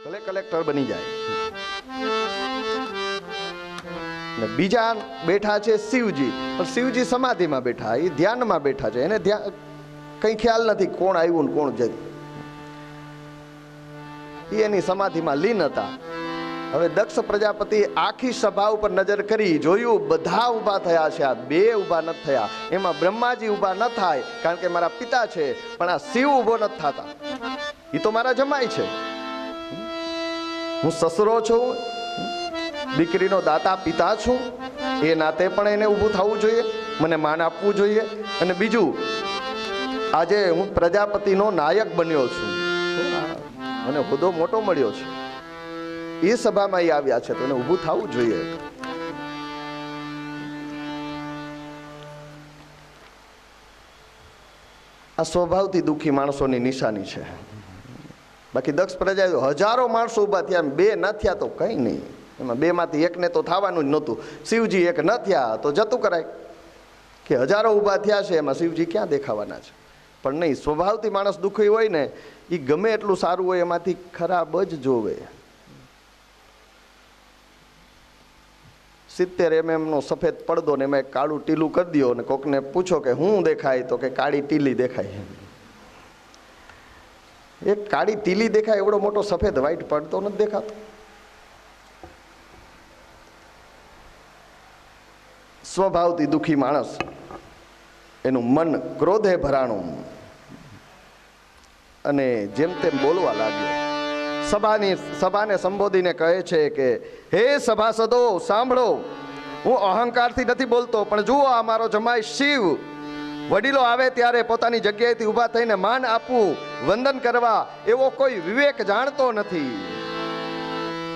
ભલે કલેક્ટર બની જાય. ને બીજા બેઠા છે શિવજી, પણ શિવજી સમાધિમાં બેઠા, એ ધ્યાનમાં બેઠા છે, એને ધ્યાન કઈ ખ્યાલ નથી કોણ આવ્યું ને કોણ જતું. એની સમાધિમાં લીન હતા. હવે દક્ષ પ્રજાપતિ આખી સભા ઉપર નજર કરી, જોયું બધા ઊભા થયા છે, આ બે ઊભા નથી થયા. એમાં બ્રહ્માજી ઊભા ન થાય કારણ કે મારા પિતા છે, પણ આ શિવ ઊભો નથી થતા. એ તો મારા જમાઈ છે, હું સસરો છું, દીકરીનો દાતા પિતા છું, એ નાતે પણ એને ઊભું થવું જોઈએ, મને માન આપવું જોઈએ. અને બીજું, આજે હું પ્રજાપતિનો નાયક બન્યો છું, મને હોદ્દો મોટો મળ્યો છે, એ સભામાં આવ્યા છે તો એને ઊભું થવું જોઈએ. આ સ્વભાવથી દુઃખી માણસોની નિશાની છે. બાકી દક્ષ પ્રજા હજારો માણસો ઊભા થયા, બે ન થયા તો કઈ નહીં, એમાં બે માંથી એકને તો થવાનું જ નહોતું. શિવજી એક ન થયા તો જતું કરાય, કે હજારો ઊભા થયા છે એમાં શિવજી ક્યાં દેખાવાના છે. પણ નહીં, સ્વભાવથી માણસ દુઃખી હોય ને, એ ગમે એટલું સારું હોય એમાંથી ખરાબ જ જોવે. 70 mm નો સફેદ પડદો ને એમાં કાળું ટીલું કરી દો ને કોકને પૂછો કે શું દેખાય, તો કે કાળી ટીલી દેખાય. એક કાળી ટીલી દેખાય, એવડો મોટો સફેદ વ્હાઈટ પડદો નથી દેખાતો. સ્વભાવથી દુઃખી માણસ, એનું મન ક્રોધે ભરાણું અને જેમ તેમ બોલવા લાગ્યો. સભાને સંબોધીને કહે છે કે હે સભાસદો સાંભળો, હું અહંકારથી નથી બોલતો, પણ જુઓ આ મારો જમાઈ શિવ વડીલો આવે ત્યારે પોતાની જગ્યાએથી ઊભા થઈને માન આપવું, વંદન કરવા એવો કોઈ વિવેક જાણતો નથી.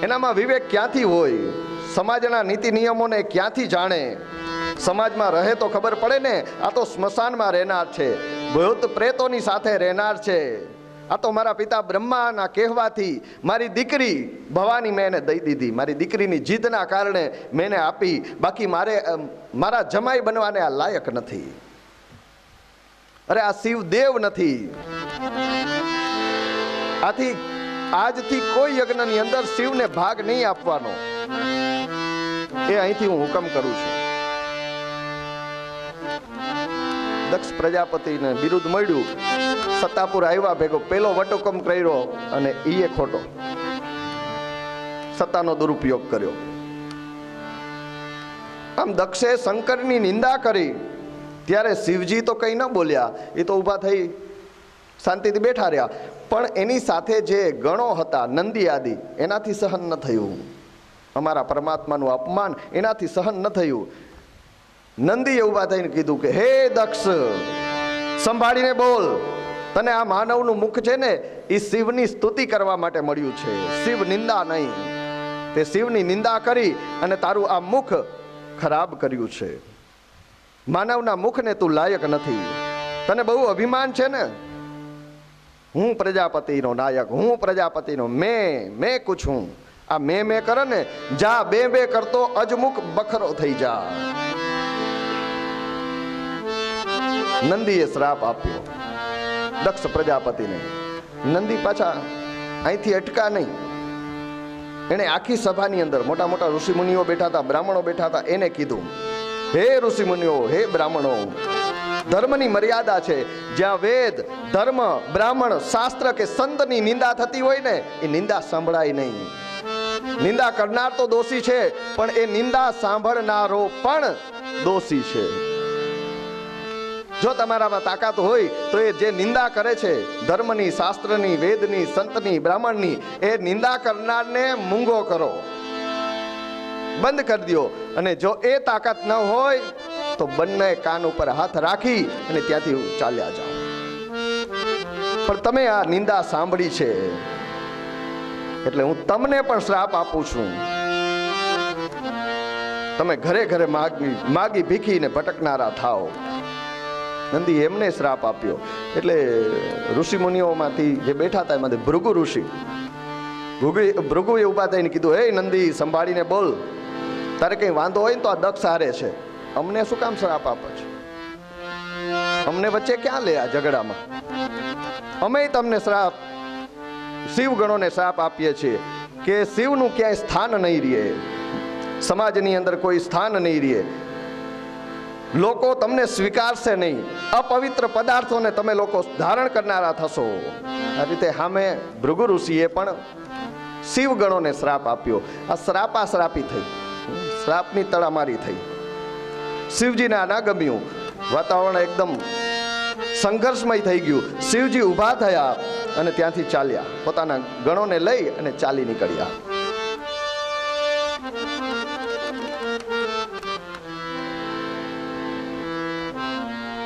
એનામાં વિવેક ક્યાંથી હોય? સમાજના નીતિ નિયમોને ક્યાંથી જાણે? સમાજમાં રહે તો ખબર પડે ને. આ તો સ્મશાનમાં રહેનાર છે, ભૂત પ્રેતોની સાથે રહેનાર છે. આ તો મારા પિતા બ્રહ્માના કહેવાથી મારી દીકરી ભવાની મેં એને દઈ દીધી, મારી દીકરીની જીદના કારણે મેં એને આપી. બાકી મારા જમાઈ બનવાને આ લાયક નથી. અરે આ શિવ દેવ નથી. આજથી કોઈ યજ્ઞની અંદર શિવને ભાગ નહીં આપવાનો, એ અહીંથી હું હુકમ કરું છું. દક્ષ પ્રજાપતિને બિરુદ મળ્યું, સત્તાપુર આવ્યા ભેગો પેલો વટહુકમ કર્યો અને એ ખોટો, સત્તાનો દુરુપયોગ કર્યો. આમ દક્ષે શંકરની નિંદા કરી ત્યારે શિવજી તો કંઈ ન બોલ્યા, એ તો ઊભા થઈ શાંતિથી બેઠા રહ્યા. પણ એની સાથે જે ગણો હતા નંદી આદિ, એનાથી સહન ન થયું. અમારા પરમાત્માનું અપમાન એનાથી સહન ન થયું. નંદીએ ઊભા થઈને કીધું કે હે દક્ષ, સંભાળીને બોલ. તને આ માનવનું મુખ છે ને, એ શિવની સ્તુતિ કરવા માટે મળ્યું છે, શિવ નિંદા નહીં. તે શિવની નિંદા કરી અને તારું આ મુખ ખરાબ કર્યું છે. માનવના મુખને તું લાયક નથી. તને બહુ અભિમાન છે ને, હું પ્રજાપતિનો નાયક, હું પ્રજાપતિનો મેં કુછ હું. આ મેં કરે ને, જા બે કરતો અજમુખ બખરો થઈ જા. નંદીએ શ્રાપ આપ્યો દક્ષ પ્રજાપતિને. નંદી પાછા અહીંથી અટકા નહીં. એને આખી સભાની અંદર મોટા મોટા ઋષિમુનિઓ બેઠા હતા, બ્રાહ્મણો બેઠા હતા, એને કીધું હે ઋષિમુનિઓ, હે બ્રાહ્મણો, ધર્મની મર્યાદા છે. જ્યાં વેદ, ધર્મ, બ્રાહ્મણ, શાસ્ત્ર કે સંતની નિંદા થતી હોય ને, એ નિંદા સંભળાય નહીં. નિંદા કરનાર તો દોષી છે, પણ એ નિંદા સાંભળનારો પણ દોષી છે. જો તમારામાં તાકાત હોય તો એ જે નિંદા કરે છે, ધર્મની, શાસ્ત્રની, વેદની, સંતની, બ્રાહ્મણની, એ નિંદા કરનારને મૂંગો કરો, બંધ કરી દો. અને જો એ તાકાત ન હોય તો બંને કાન ઉપર હાથ રાખી અને ત્યાંથી ચાલ્યા જાઓ. પણ તમે આ નિંદા સાંભળી છે એટલે હું તમને પણ શ્રાપ આપું છું. તમે ઘરે ઘરે માગી ભીખીને ભટકનારા થાઓ. નંદી એમને શ્રાપ આપ્યો. એટલે ઋષિ મુનિઓમાંથી જે બેઠા હતા એમાંથી ભૃગુ ઋષિ, ભૃગુએ ઊભા થઈને કીધું હે નંદી, સંભાળીને બોલ. તારે કઈ વાંધો હોય ને તો આ દક્ષ હારે છે, અમને શું કામ શ્રાપ આપે છે? અમને વચ્ચે ક્યાં લે આ ઝઘડામાં? અમે તમને શ્રાપ શિવ ગણોને શ્રાપ આપીએ છીએ કે શિવનું ક્યાંય સ્થાન નહીં રહે, સમાજની અંદર કોઈ સ્થાન નહીં રહે, લોકો તમને સ્વીકારશે નહીં, અપવિત્ર પદાર્થોને તમે લોકો ધારણ કરનારા થશો. આ રીતે સામે ભૃગુ ઋષિએ પણ શિવ ગણોને શ્રાપ આપ્યો. આ શ્રાપાશ્રાપી થઈ, શ્રાપની તડામારી થઈ. શિવજીને આ ના ગમ્યું, વાતાવરણ એકદમ સંઘર્ષમય થઈ ગયું. શિવજી ઊભા થયા અને ત્યાંથી ચાલ્યા, પોતાના ગણોને લઈ અને ચાલી નીકળ્યા.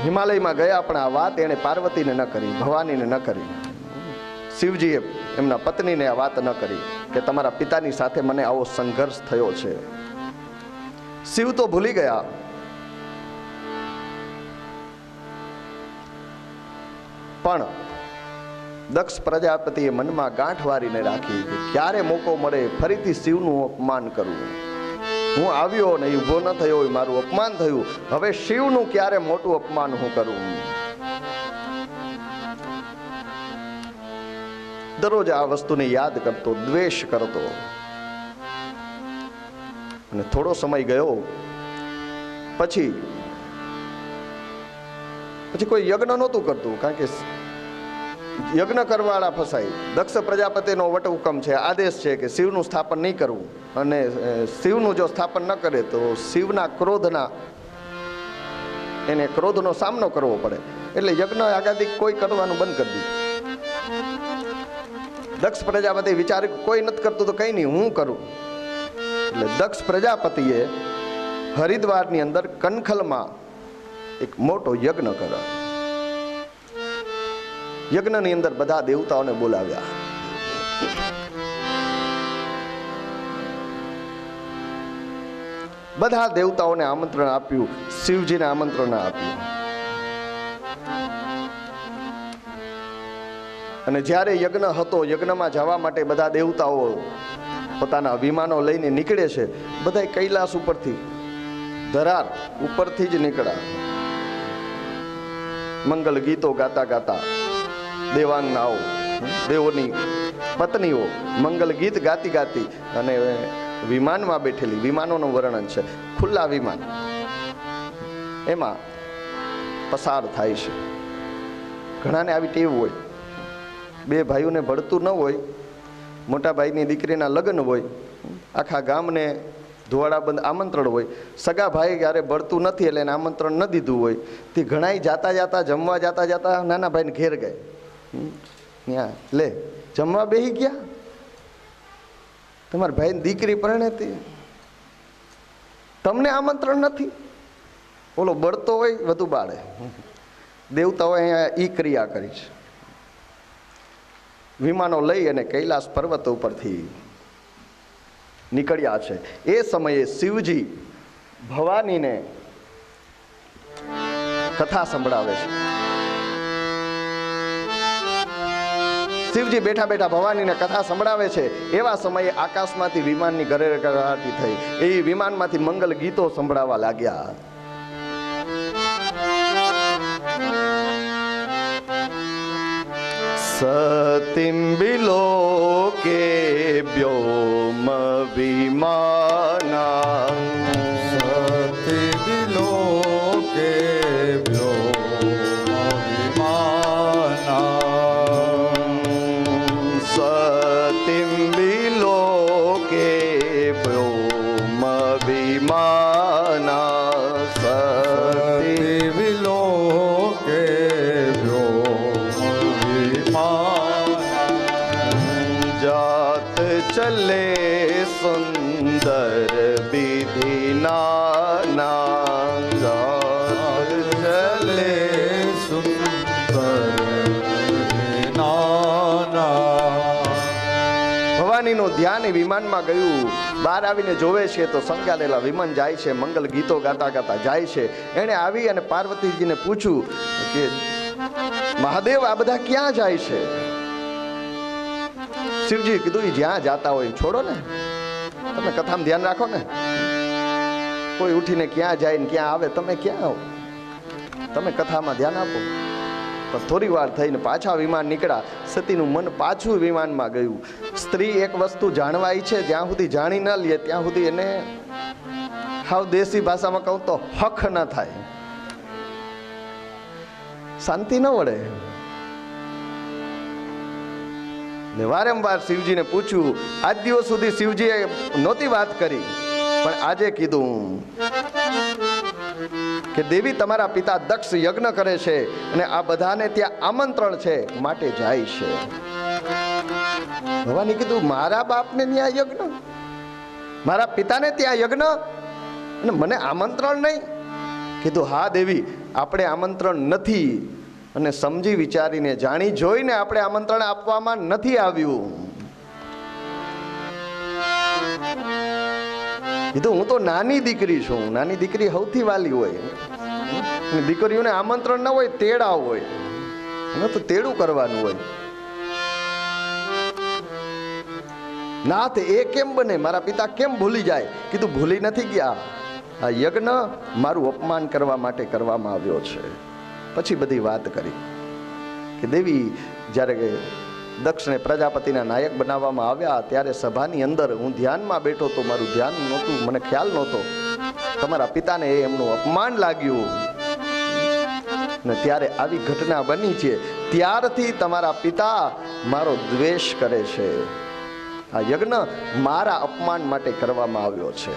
હિમાલયમાં ગયા, પણ આ વાત એણે પાર્વતીને ન કરી, ભવાનીને ન કરી. શિવજીએ એમના પત્નીને આ વાત ન કરી કે તમારા પિતાની સાથે મને આવો સંઘર્ષ થયો છે. શિવ તો ભૂલી ગયા, પણ દક્ષ પ્રજાપતિએ મનમાં ગાંઠ વારીને રાખી કે ક્યારે મોકો મળે ફરીથી શિવનું અપમાન કરવું. હું આવ્યો ને ઊભો ન થયો હોય, મારું અપમાન થયું, હવે શિવનું ક્યારે મોટું અપમાન હું કરું. દરરોજ આ વસ્તુને યાદ કરતો, દ્વેષ કરતો. અને થોડો સમય ગયો પછી કોઈ યજ્ઞ નહોતું કરતું, કારણ કે યજ્ઞ કરવાવાળા ફસાય. દક્ષ પ્રજાપતિનો વટહુકમ છે, આદેશ છે કે શિવનું સ્થાપન નહીં કરવું, અને શિવનું જો સ્થાપન ન કરે તો શિવના એને ક્રોધનો સામનો કરવો પડે. એટલે યજ્ઞ આગાદી કોઈ કરવાનું બંધ કરી દીધું. દક્ષ પ્રજાપતિ વિચારે કોઈ નથી કરતું તો કઈ નહીં, હું કરું. એટલે દક્ષ પ્રજાપતિએ હરિદ્વારની અંદર કનખલમાં એક મોટો યજ્ઞ કર્યો. યજ્ઞની અંદર બધા દેવતાઓને બોલાવ્યા. બધા દેવતાઓને આમંત્રણ આપ્યું, શિવજીને આમંત્રણ આપ્યું. અને જ્યારે યજ્ઞ હતો, યજ્ઞમાં જવા માટે બધા દેવતાઓ પોતાના વિમાનો લઈને નીકળે છે. બધા કૈલાસ ઉપરથી, ધરાર ઉપરથી જ નીકળ્યા. મંગલ ગીતો ગાતા ગાતા દેવાંગનાઓ, દેવોની પત્નીઓ મંગલ ગીત ગાતી ગાતી અને વિમાનમાં બેઠેલી, વિમાનોનું વર્ણન છે, ખુલ્લા વિમાન, એમાં પસાર થાય છે. ઘણાને આવી ટેવ હોય, બે ભાઈઓને ભળતું ન હોય, મોટા ભાઈની દીકરીના લગ્ન હોય, આખા ગામને ધોવાડાબંધ આમંત્રણ હોય, સગા ભાઈ ક્યારે ભળતું નથી એટલે એને આમંત્રણ ન દીધું હોય, તે ઘણાય જાતા જાતા જમવા જાતા જાતા નાના ભાઈને ઘેર ગયે, ત્યાં લે જમવા બેસી ગયા, તમારા ભાઈની દીકરી પરણેતી, તમને આમંત્રણ નથી. ઓલો બળતો હોય વધુ બાળે. દેવતાઓએ અહીંયા ઈ ક્રિયા કરી છે. વિમાનો લઈ અને કૈલાસ પર્વત ઉપરથી નીકળ્યા છે. એ સમયે શિવજી ભવાનીને કથા સંભળાવે છે. શિવજી બેઠા બેઠા ભવાનીને કથા સંભળાવે છે. એવા સમયે આકાશમાંથી વિમાનની ગરગરાટી થઈ. એ વિમાનમાંથી મંગલ ગીતો સંભળાવા લાગ્યા. સતિમ બિલોકે વ્યોમ વિમાના, સતિ બિલોકે વ્યોમ વિમાના, સતિમ બિલોકે વ્યોમ વિમાના, સતિ બિલોકે જાત ચલે સુંદર વિધિ નાના, જાત ચલે સુંદર નાના. ભવાનીનું ધ્યાન વિમાનમાં ગયું. બહાર આવીને જોવે છે તો સંગાલેલા વિમાન જાય છે, મંગલ ગીતો ગાતા ગાતા જાય છે. એણે આવી અને પાર્વતીજીને પૂછ્યું કે મહાદેવ આ બધા ક્યાં જાય છે? શિવજી કીધું જ્યાં જાતા હોય છોડો ને, તમે કથામાં ધ્યાન રાખો ને. કોઈ ઉઠીને ક્યાં જાય ને ક્યાં આવે, તમે ક્યાં આવો? તમે કથામાં ધ્યાન આપો. પણ થોડી વાર થઈને પાછા વિમાન નીકળ્યા. સતીનું મન પાછું વિમાનમાં ગયું. સ્ત્રી એક વસ્તુ જાણવા ઈચ્છે, જ્યાં સુધી જાણી ન લે ત્યાં સુધી એને હાવ દેશી ભાષામાં કહું તો હક ન થાય, શાંતિ ન વળે. ને વારંવાર શિવજીને પૂછ્યું. આજ દિવસ સુધી શિવજીએ નહોતી વાત કરી, પણ આજે કીધું કે દેવી તમારા પિતા દક્ષ યજ્ઞ કરે છે અને આ બધાને ત્યાં આમંત્રણ છે માટે જાય છે. ભવાની કીધું મારા બાપને ત્યાં યજ્ઞ, મારા પિતાને ત્યાં યજ્ઞ અને મને આમંત્રણ નહીં? કીધું હા દેવી, આપણે આમંત્રણ નથી અને સમજી વિચારીને જાણી જોઈને આપણે આમંત્રણ આપવામાં નથી આવ્યું. કીધું હું તો નાની દીકરી છું. નાની દીકરી સૌથી વાલી હોય. દીકરીઓને આમંત્રણ ના હોય, તેડા હોય, એને તો તેડું કરવાનું હોય. નાથ એ કેમ બને? મારા પિતા કેમ ભૂલી જાય? કીધું ભૂલી નથી ગયા. આ યજ્ઞ મારું અપમાન કરવા માટે કરવામાં આવ્યો છે. પછી બધી વાત કરી કે દેવી, જ્યારે દક્ષને પ્રજાપતિના નાયક બનાવવામાં આવ્યા ત્યારે સભાની અંદર હું ધ્યાનમાં બેઠો તો, મારું ધ્યાન નહોતું, મને ખ્યાલ નહોતો. તમારા પિતાને એમનું અપમાન લાગ્યું ને ત્યારે આવી ઘટના બની છે. ત્યારથી તમારા પિતા મારો દ્વેષ કરે છે. આ યજ્ઞ મારા અપમાન માટે કરવામાં આવ્યો છે.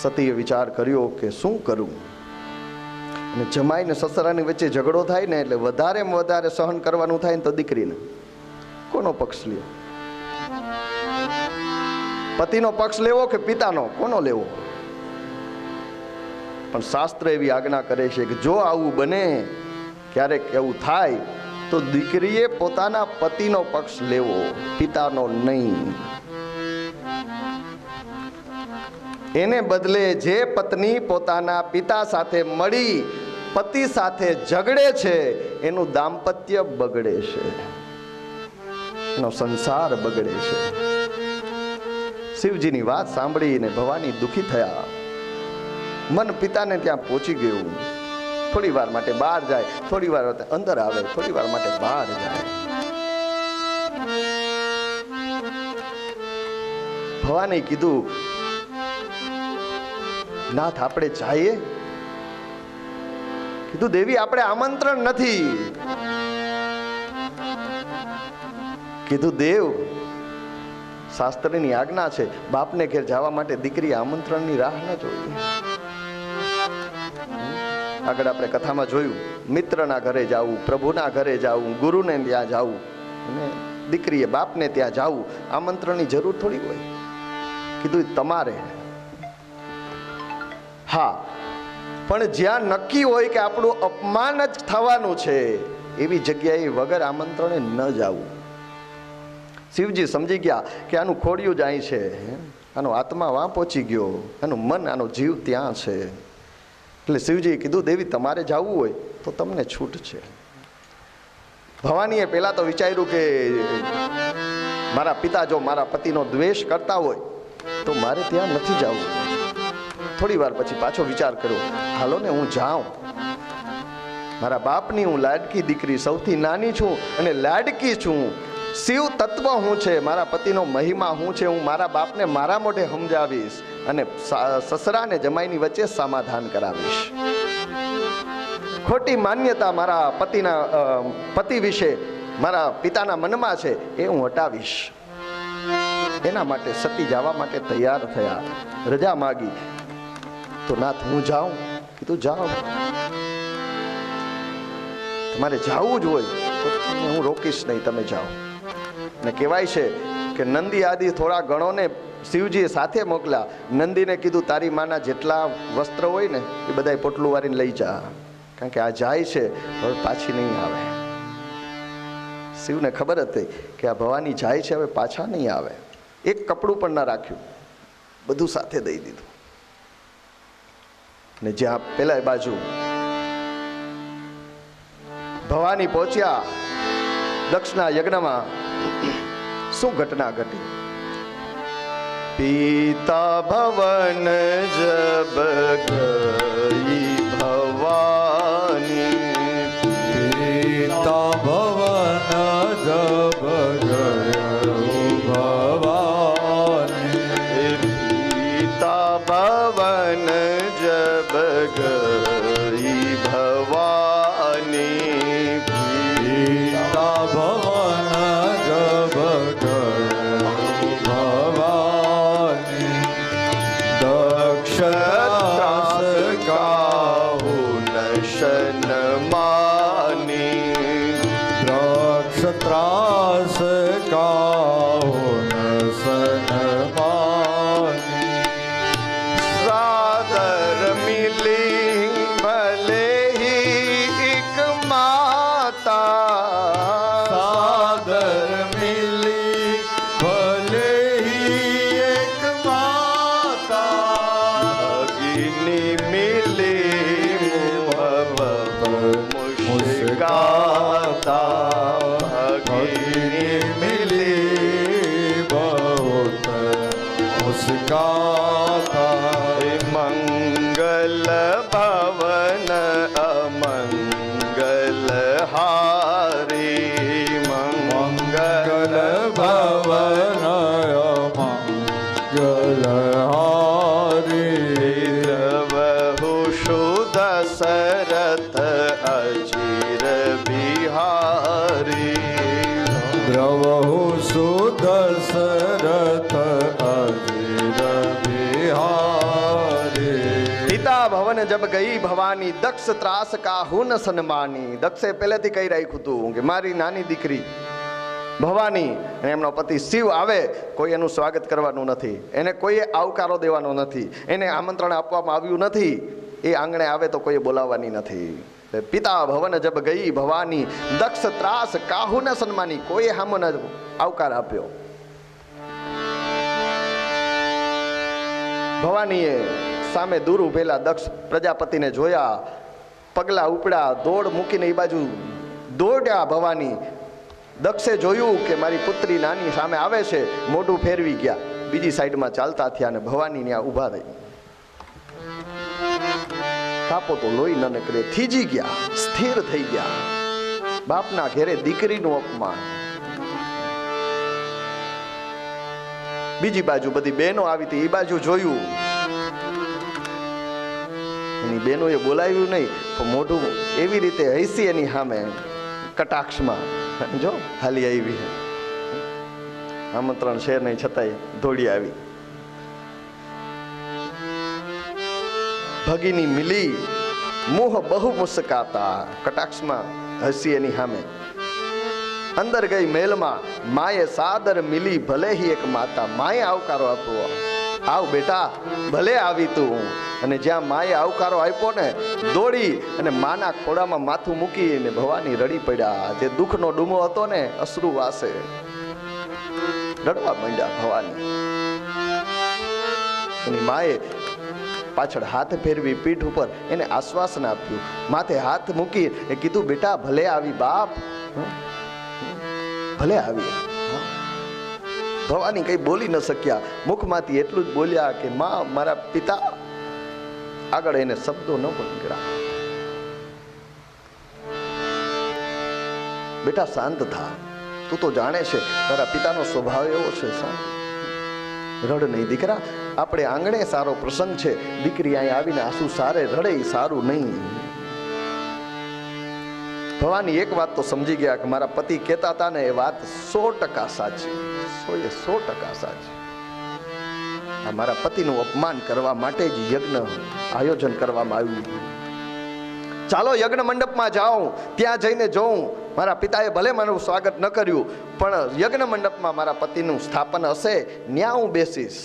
સતીએ વિચાર કર્યો કે શું કરું. અને જમાઈ ને સસરાની વચ્ચે ઝઘડો થાય ને એટલે વધારેમાં વધારે સહન કરવાનું થાય ને તો દીકરીને કોનો પક્ષ લ્યો? પતિનો પક્ષ લેવો કે પિતાનો? કોનો લેવો? પણ શાસ્ત્ર એવી આજ્ઞા કરે છે કે જો આવું બને, ક્યારેક એવું થાય તો દીકરીએ પોતાના પતિનો પક્ષ લેવો, પિતાનો નહીં. એને બદલે જે પત્ની પોતાના પિતા સાથે મળી પતિ સાથે ઝઘડે છે એનું દાંપત્ય બગડે છે, એનો સંસાર બગડે છે. શિવજીની વાત સાંભળીને ભવાની દુખી થયા. મન પિતાને ત્યાં પહોંચી ગયું. થોડી વાર માટે બહાર જાય, થોડી વાર અંદર આવે, થોડી વાર માટે બહાર જાય. ભવાની કીધું નાથ આપણે જઈએ? કીધું દેવી આપણે આમંત્રણ નથી. કીધું દેવ, શાસ્ત્રની આજ્ઞા છે, બાપને ઘેર જવા માટે દીકરી આમંત્રણની રાહ ન જોઈએ. આગળ આપણે કથામાં જોયું, મિત્રના ઘરે જવું, પ્રભુના ઘરે જવું, ગુરુને ત્યાં જવું અને દીકરીએ બાપને ત્યાં જવું, આમંત્રણની જરૂર થોડી હોય. કીધું તમારે. હા, પણ જ્યાં નક્કી હોય કે આપણું અપમાન જ થવાનું છે એવી જગ્યાએ વગર આમંત્રણે ન જવું. શિવજી સમજી ગયા કે આનું ખોડિયું જ અહીં છે, આનો આત્મા વાં પહોંચી ગયો, આનું મન, આનો જીવ ત્યાં છે. એટલે શિવજીએ કીધું દેવી તમારે જવું હોય તો તમને છૂટ છે. ભવાનીએ પહેલા તો વિચાર્યું કે મારા પિતા જો મારા પતિનો દ્વેષ કરતા હોય તો મારે ત્યાં નથી જવું. થોડી વાર પછી પાછો વિચાર કર્યો, હાલો ને હું જાઉં. મારા બાપની હું લાડકી દીકરી, સૌથી નાની છું અને લાડકી છું. શિવ તત્વ હું છે, મારા પતિનો મહિમા હું છે, હું મારા બાપને મારા મોઢે સમજાવીશ અને સસરાને જમાઈની વચ્ચે સમાધાન કરાવીશ. ખોટી માન્યતા મારા પતિ વિશે મારા પિતાના મનમાં છે એ હું હટાવીશ. એના માટે સતી જવા માટે તૈયાર થયા, રજા માગી. તો નાથ હું જાઉં? કીધું જાઓ, તમારે જાવું જ હોય તો હું રોકીશ નહીં, તમે જાઓ. ને કહેવાય છે કે નંદી આદિ થોડા ગણોને શિવજીએ સાથે મોકલ્યા. નંદીને કીધું તારી માના જેટલા વસ્ત્ર હોય ને એ બધા પોટલું વાળીને લઈ જા, કારણ કે આ જાય છે હવે પાછી નહીં આવે. શિવને ખબર હતી કે આ ભવાની જાય છે હવે પાછા નહીં આવે. એક કપડું પણ ના રાખ્યું, બધું સાથે દઈ દીધું. ને જ્યાં પેલા બાજુ ભવાની પહોંચ્યા દક્ષના યજ્ઞમાં, શું ઘટના ઘટી? पीता भवन जब गई भवानी, पीता भवन जब गयो भवानी, पीता भवन जब गई भवानी, पीता भवन जब गयो भवानी, दक्ष त्रास काहू नशन मानी, दक्ष त्रास काहू नशन मानी, सादर मिली भले ही एक माता, सादर मिली भले ही एक माता, भगिनी मिली मुस्काता, भगिनी मिली बहुत मुस्काता, मंगल भवन अमंगल हारी, मंगल भवन मंगल हारी, द्रवहु सुदशरथ अचिर बिहारी, द्रवहु सुदशरथ अचिर बिहारी, પિતા ભવન જબ ગઈ ભવાની, દક્ષ ત્રાસ કાહુ ન સન્માની. દક્ષે પહેલેથી કહી રાખ્યું હતું કે મારી નાની દીકરી ભવાની અને એમનો પતિ શિવ આવે કોઈ એનું સ્વાગત કરવાનું નથી, એને કોઈએ આવકારો દેવાનો નથી, એને આમંત્રણ આપવામાં આવ્યું નથી, એ આંગણે આવે તો કોઈએ બોલાવવાની નથી. પિતા ભવન જબ ગઈ ભવાની, દક્ષ ત્રાસ કાહુ ન સન્માની, કોઈએ હામો ન આવકાર આપ્યો. ભવાનીએ સામે દૂર ઉભેલા દક્ષ પ્રજાપતિને જોયા, પગલા ઉપડ્યા, દોડ મૂકીને એ બાજુ દોડ્યા. ભવાની દક્ષે જોયું કે મારી પુત્રી નાની સામે આવે છે, મોઢું ફેરવી ગયા, બીજી સાઈડમાં ચાલતા થયા અને ભવાની ત્યાં ઊભા રહી. કાપો તો લોહી ન નીકળે, થીજી ગયા, સ્થિર થઈ ગયા. બાપના ઘેરે દીકરીનું અપમાન. બીજી બાજુ બધી બહેનો આવી હતી, એ બાજુ જોયું, એની બહેનોએ બોલાવ્યું નહીં, પણ મોઢું એવી રીતે હસી એની સામે કટાક્ષમાં, જો હાલી આવી, આમંત્રણ છે નહીં છતાંય દોડી આવી. ભગીની મિલી મોહ બહુ મુસ્કાતા, કટાક્ષમાં હસી એની સામે. અંદર ગઈ મહેલમાં, માએ સાદર મિલી ભલે હી એક માતા, માએ આવકારો આપ્યો, આવ બેટા, ભલે આવી તું. અને જ્યાં માએ આવકારો આપ્યો ને, દોડી અને માના ખોડામાં માથું મૂકીને ભવાની રડી પડ્યા. જે દુઃખનો ડૂમો હતો ને, અશ્રુ વાસે રડવા માંડ્યા ભવાની. એની માએ પાછળ હાથ ફેરવી પીઠ ઉપર એને આશ્વાસન આપ્યું, માથે હાથ મૂકી એ કીધું, બેટા ભલે આવી બાપ, ભલે આવી. ભવાની કઈ બોલી ન શક્યા, મુખમાંથી એટલું જ બોલ્યા કે માં, મારા પિતા. આગળ એને શબ્દો ન નીકળ્યા. બેટા શાંત થા, તું તો જાણે છે તારા પિતાનો સ્વભાવ એવો છે, શાંત, રડ નહીં દીકરા. આપણે આંગણે સારો પ્રસંગ છે, દીકરી અહીં આવીને આંસુ સારે રડે એ સારું નહીં. ભવાની એક વાત તો સમજી ગયા કે મારા પતિ કહેતા હતા ને, એ વાત 100% સાચી, 100% સાચી. આ મારા પતિનું અપમાન કરવા માટે જ યજ્ઞ આયોજન કરવામાં આવ્યું. ચાલો યજ્ઞ મંડપમાં જાઉં, ત્યાં જઈને જોઉં. મારા પિતાએ ભલે મારું સ્વાગત ન કર્યું, પણ યજ્ઞ મંડપમાં મારા પતિનું સ્થાપન હશે, ત્યાં હું બેસીશ.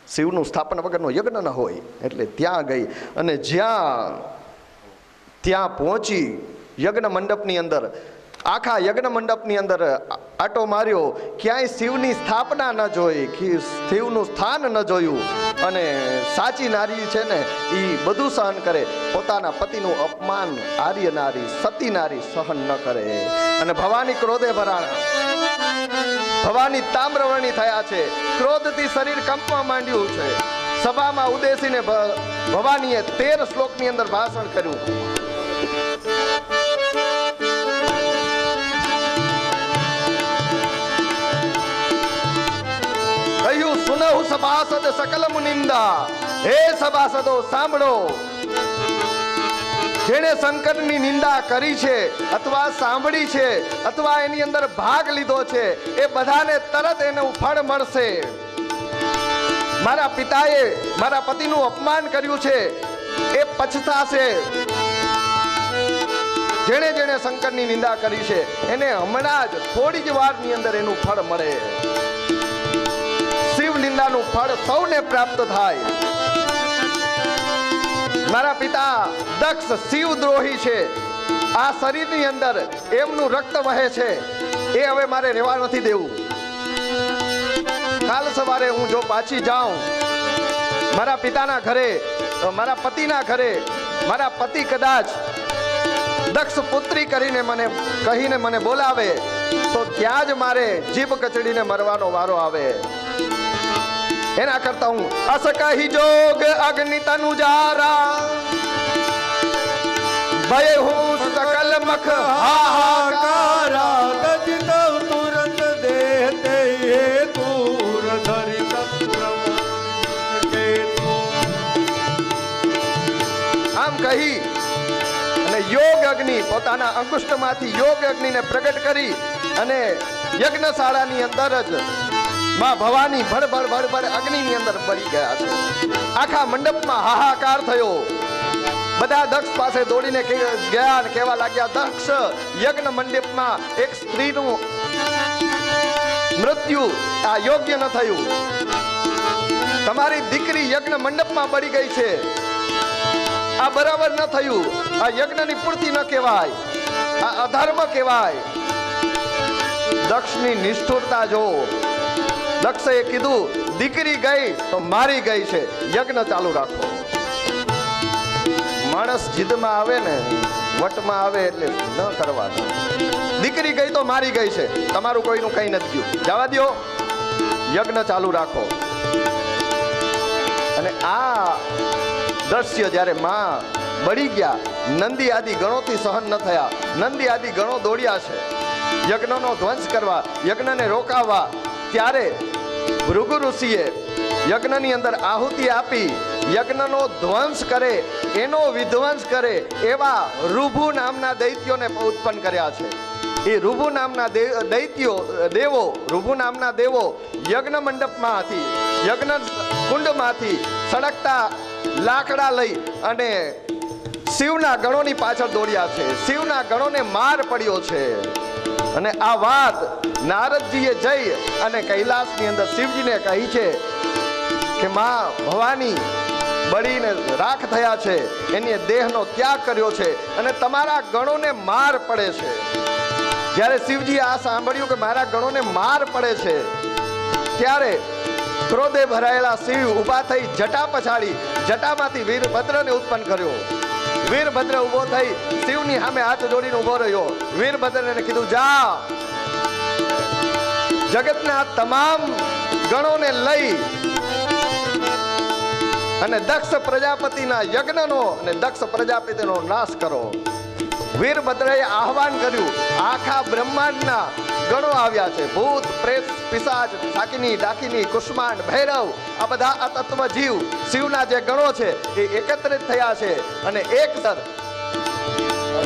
શિવનું સ્થાપન વગરનો યજ્ઞ ન હોય. એટલે ત્યાં ગઈ અને ત્યાં પહોંચી યજ્ઞ મંડપની અંદર, આખા યજ્ઞ મંડપની અંદર આટો માર્યો, ક્યાંય શિવની સ્થાપના ન જોઈ, શિવનું સ્થાન ન જોયું. અને સાચી નારી છે ને, એ બધું સહન કરે, પોતાના પતિનું અપમાન આર્ય નારી, સતી નારી સહન ન કરે. અને ભવાની ક્રોધે ભરાણા. ભવાની તામ્રવર્ણી થયા છે, ક્રોધથી શરીર કંપવા માંડ્યું છે. સભામાં ઉદેશીને ભવાનીએ 13 શ્લોકની અંદર ભાષણ કર્યું. કહ્યું, સુનહુ સભાસદ સકલ મુનિંદા. હે સભાસદો સાંભળો, જેણે શંકરની નિંદા કરી છે અથવા સાંભળી છે અથવા એની અંદર ભાગ લીધો છે, એ બધાને તરત એનું ફળ મળશે. મારા પિતાએ મારા પતિનું અપમાન કર્યું છે, એ પછતાશે. જેણે જેણે શંકરની નિંદા કરી છે એને હમણાં જ થોડી જ વારની અંદર એનું ફળ મળે. શિવ નિંદાનું ફળ સૌને પ્રાપ્ત થાય. મારા પિતા દક્ષ શિવ દ્રોહી છે. આ શરીરની અંદર એમનું રક્ત વહે છે, એ હવે મારે રહેવા નથી દેવું. કાલ સવારે હું જો પાછી જાઉં મારા પિતાના ઘરે, મારા પતિના ઘરે, મારા પતિ કદાચ દક્ષ પુત્રી કહીને મને બોલાવે તો ત્યાં જ મારે જીભ કચડીને મરવાનો વારો આવે. એના કરતા હું અસકહી જોગ અગ્નિ તનુ જારા, ભય હું સકલ મખ હાહાકારા. તજિત તુરંત દેહતે તુર ધરી આમ કહી અને યોગ અગ્નિ પોતાના અંગુષ્ઠમાંથી યોગ અગ્નિને પ્રગટ કરી અને યજ્ઞશાળાની અંદર જ માં ભવાની ભડ અગ્નિની અંદર પડી ગયા છે. આખા મંડપમાં હાહાકાર થયો. બધા દક્ષ પાસે દોડીને ગયા અને કહેવા લાગ્યા, દક્ષ, યજ્ઞ મંડપમાં એક સ્ત્રીનું મૃત્યુ આ યોગ્ય ન થયું. તમારી દીકરી યજ્ઞ મંડપમાં પડી ગઈ છે, આ બરાબર ન થયું. આ યજ્ઞની પૂર્તિ ન કહેવાય, આ અધર્મ કહેવાય. દક્ષની નિષ્ઠુરતા જો. દક્ષે કીધું, દીકરી ગઈ તો મારી ગઈ છે, યજ્ઞ ચાલુ રાખો. માણસ જીદમાં આવે ને, વટમાં આવે એટલે ન કરવાનું. દીકરી ગઈ તો મારી ગઈ છે, તમારું કોઈનું કઈ નથી ગયું, જવા દો, યજ્ઞ ચાલુ રાખો. અને આ દ્રશ્ય જ્યારે માં બળી ગયા, નંદી આદિ ગણોથી સહન ન થયા. નંદી આદિ ગણો દોડ્યા છે યજ્ઞનો ધ્વંસ કરવા, યજ્ઞને રોકાવવા. ત્યારે ભૃગુ ઋષિએ યજ્ઞની અંદર આહુતિ આપી યજ્ઞનો ધ્વંસ કરે, એનો વિધ્વંસ કરે એવા ઋભુ નામના દૈત્યોને ઉત્પન્ન કર્યા છે. એ ઋભુ નામના દેવો યજ્ઞ મંડપમાંથી, યજ્ઞ કુંડમાંથી સળગતા લાકડા લઈ અને શિવના ગણોની પાછળ દોડ્યા છે. શિવના ગણોને માર પડ્યો છે. અને આ વાત નારદજીએ જઈ અને કૈલાસની અંદર શિવજીને કહી છે કે માં ભવાની બળીને રાખ થયા છે, એની દેહનો ત્યાગ કર્યો છે અને તમારા ગણોને માર પડે છે. જ્યારે શિવજીએ આ સાંભળ્યું કે મારા ગણોને માર પડે છે, ત્યારે ક્રોધે ભરાયેલા શિવ ઊભા થઈ જટા પછાડી જટામાંથી વીરભદ્રને ઉત્પન્ન કર્યો. વીરભદ્ર ઉભો થઈ શિવની સામે હાથ જોડીને ઉભો રહ્યો. વીરભદ્રને કીધું, જા જગતના તમામ ગણોને લઈ અને દક્ષ પ્રજાપતિના યજ્ઞનો અને દક્ષ પ્રજાપતિનો નાશ કરો. વીરભદ્રએ આહવાન કર્યું. આખા બ્રહ્માંડના ગણો આવ્યા છે. ભૂત, પ્રેત, પિશાચ, શાકિની, ડાકિની, કુષ્માંડ, ભૈરવ, આ બધા અતત્વ જીવ શિવના જે ગણો છે એ એકત્રિત થયા છે અને એક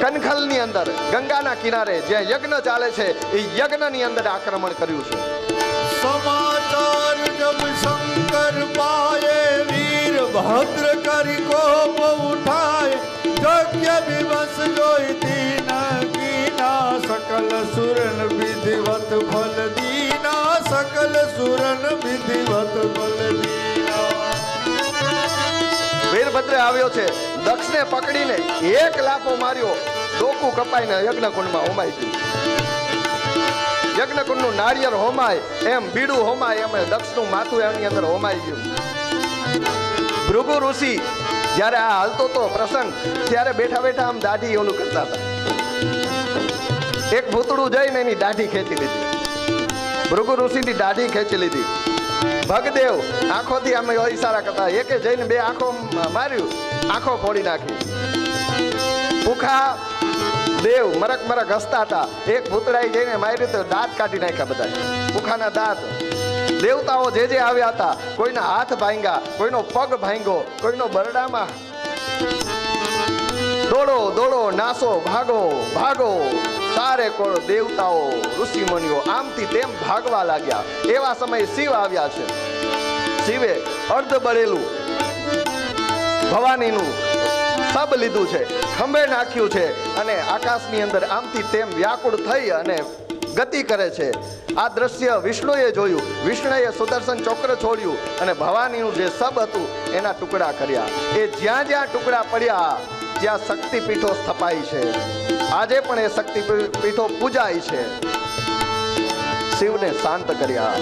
કનખલની અંદર ગંગાના કિનારે જ્યાં યજ્ઞ ચાલે છે એ યજ્ઞની અંદર આક્રમણ કર્યું છે. સમાચાર જબ શંકર પાયે વીરભદ્ર કરી કોપ ઉઠાય, યજ્ઞ દિવસ જોઈ દીન કીના, સકલ સુરન વિધિવત ફલ દીના, સકલ સુરન વિધિવત ફલ દીના. વીરભદ્ર આવ્યો છે, દક્ષને પકડીને એક લાફો માર્યો, ડોકું કપાઈને યજ્ઞકુંડમાં હોમાઈ ગયું. યજ્ઞકુંડનું નાળિયેર હોમાય એમ બીડું હોમાય એમ દક્ષનું માથું એની અંદર હોમાઈ ગયું. ભૃગુ ઋષિ જ્યારે આ હાલતો તો પ્રસંગ, ત્યારે બેઠા બેઠા આમ દાઢી ઓલું કરતા હતા. એક ભૂતળું જઈને એની દાઢી ખેંચી લીધી. ભૃગુ ઋષિની દાઢી ખેંચી લીધી. ભગદેવ આંખોથી આમ ઈશારા કરતા, એકે જઈને બે આંખો માર્યું, આંખો ફોડી નાખી. ભૂખા દેવ મરક મરક હસતા હતા. એક ભૂતળાઈ જઈને માર્યું તો દાંત કાઢી નાખ્યા બધા, ભૂખાના દાંત. દેવતાઓ જે જે આવ્યા હતા, કોઈના હાથ ભાંગ્યા, કોઈનો પગ ભાંગ્યો, કોઈનો બરડામાં દોડો દોડો, નાસો, ભાગો ભાગો. સારે કોળ દેવતાઓ ઋષિ મુનિઓ આમથી તેમ ભાગવા લાગ્યા. એવા સમયે શિવ આવ્યા છે. શિવે અર્ધ બળેલું ભવાનીનું સબ લીધું છે, ખંભે નાખ્યું છે અને આકાશની અંદર આમથી તેમ વ્યાકુળ થઈ અને ગતિ કરે છે. આ દ્રશ્ય વિષ્ણુએ જોયું. વિષ્ણુએ સુદર્શન ચક્ર છોડ્યું અને ભવાનીનું જે સબ હતું એના ટુકડા કર્યા. એ જ્યાં જ્યાં ટુકડા પડ્યા ત્યાં શક્તિપીઠો સ્થપાઈ છે. આજે પણ એ શક્તિપીઠો પૂજાય છે. શિવને શાંત કર્યા,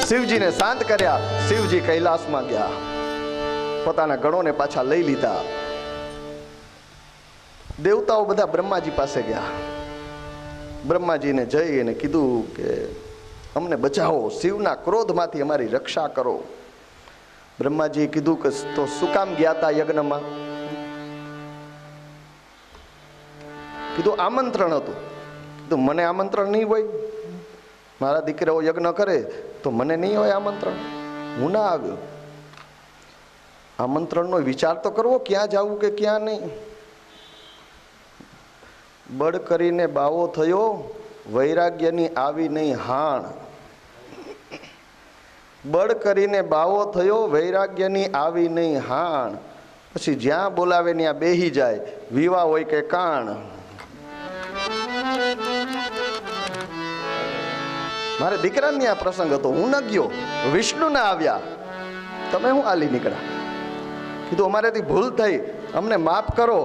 શિવજીને શાંત કર્યા. શિવજી કૈલાસમાં ગયા, પોતાના ગણોને પાછા લઈ લીધા. દેવતાઓ બધા બ્રહ્માજી પાસે ગયા. બ્રહ્માજીને જઈ અને કીધું કે અમને બચાવો, શિવના ક્રોધમાંથી અમારી રક્ષા કરો. બ્રહ્માજીએ કીધું કે તો શું કામ ગયા હતા યજ્ઞમાં? કીધું આમંત્રણ હતું. કીધું મને આમંત્રણ નહીં હોય? મારા દીકરાઓ યજ્ઞ કરે તો મને નહીં હોય આમંત્રણ? હું ના આવ્યો. આમંત્રણનો વિચાર તો કરવો, ક્યાં જવું કે ક્યાં નહીં. બળ કરીને બાવો થયો, વૈરાગ્યની આવી નહીં હાણ. બળ કરીને બાવો થયો, વૈરાગ્યની આવી નહીં હાણ. પછી જ્યાં બોલાવે ત્યાં બેહી જાય, વિવાહ હોય કે કાણ. મારે દીકરાની આ પ્રસંગ હતો, હું ન ગયો. વિષ્ણુ ના આવ્યા, તમે હું આલી નીકળ્યા. કીધું અમારેથી ભૂલ થઈ, અમને માફ કરો,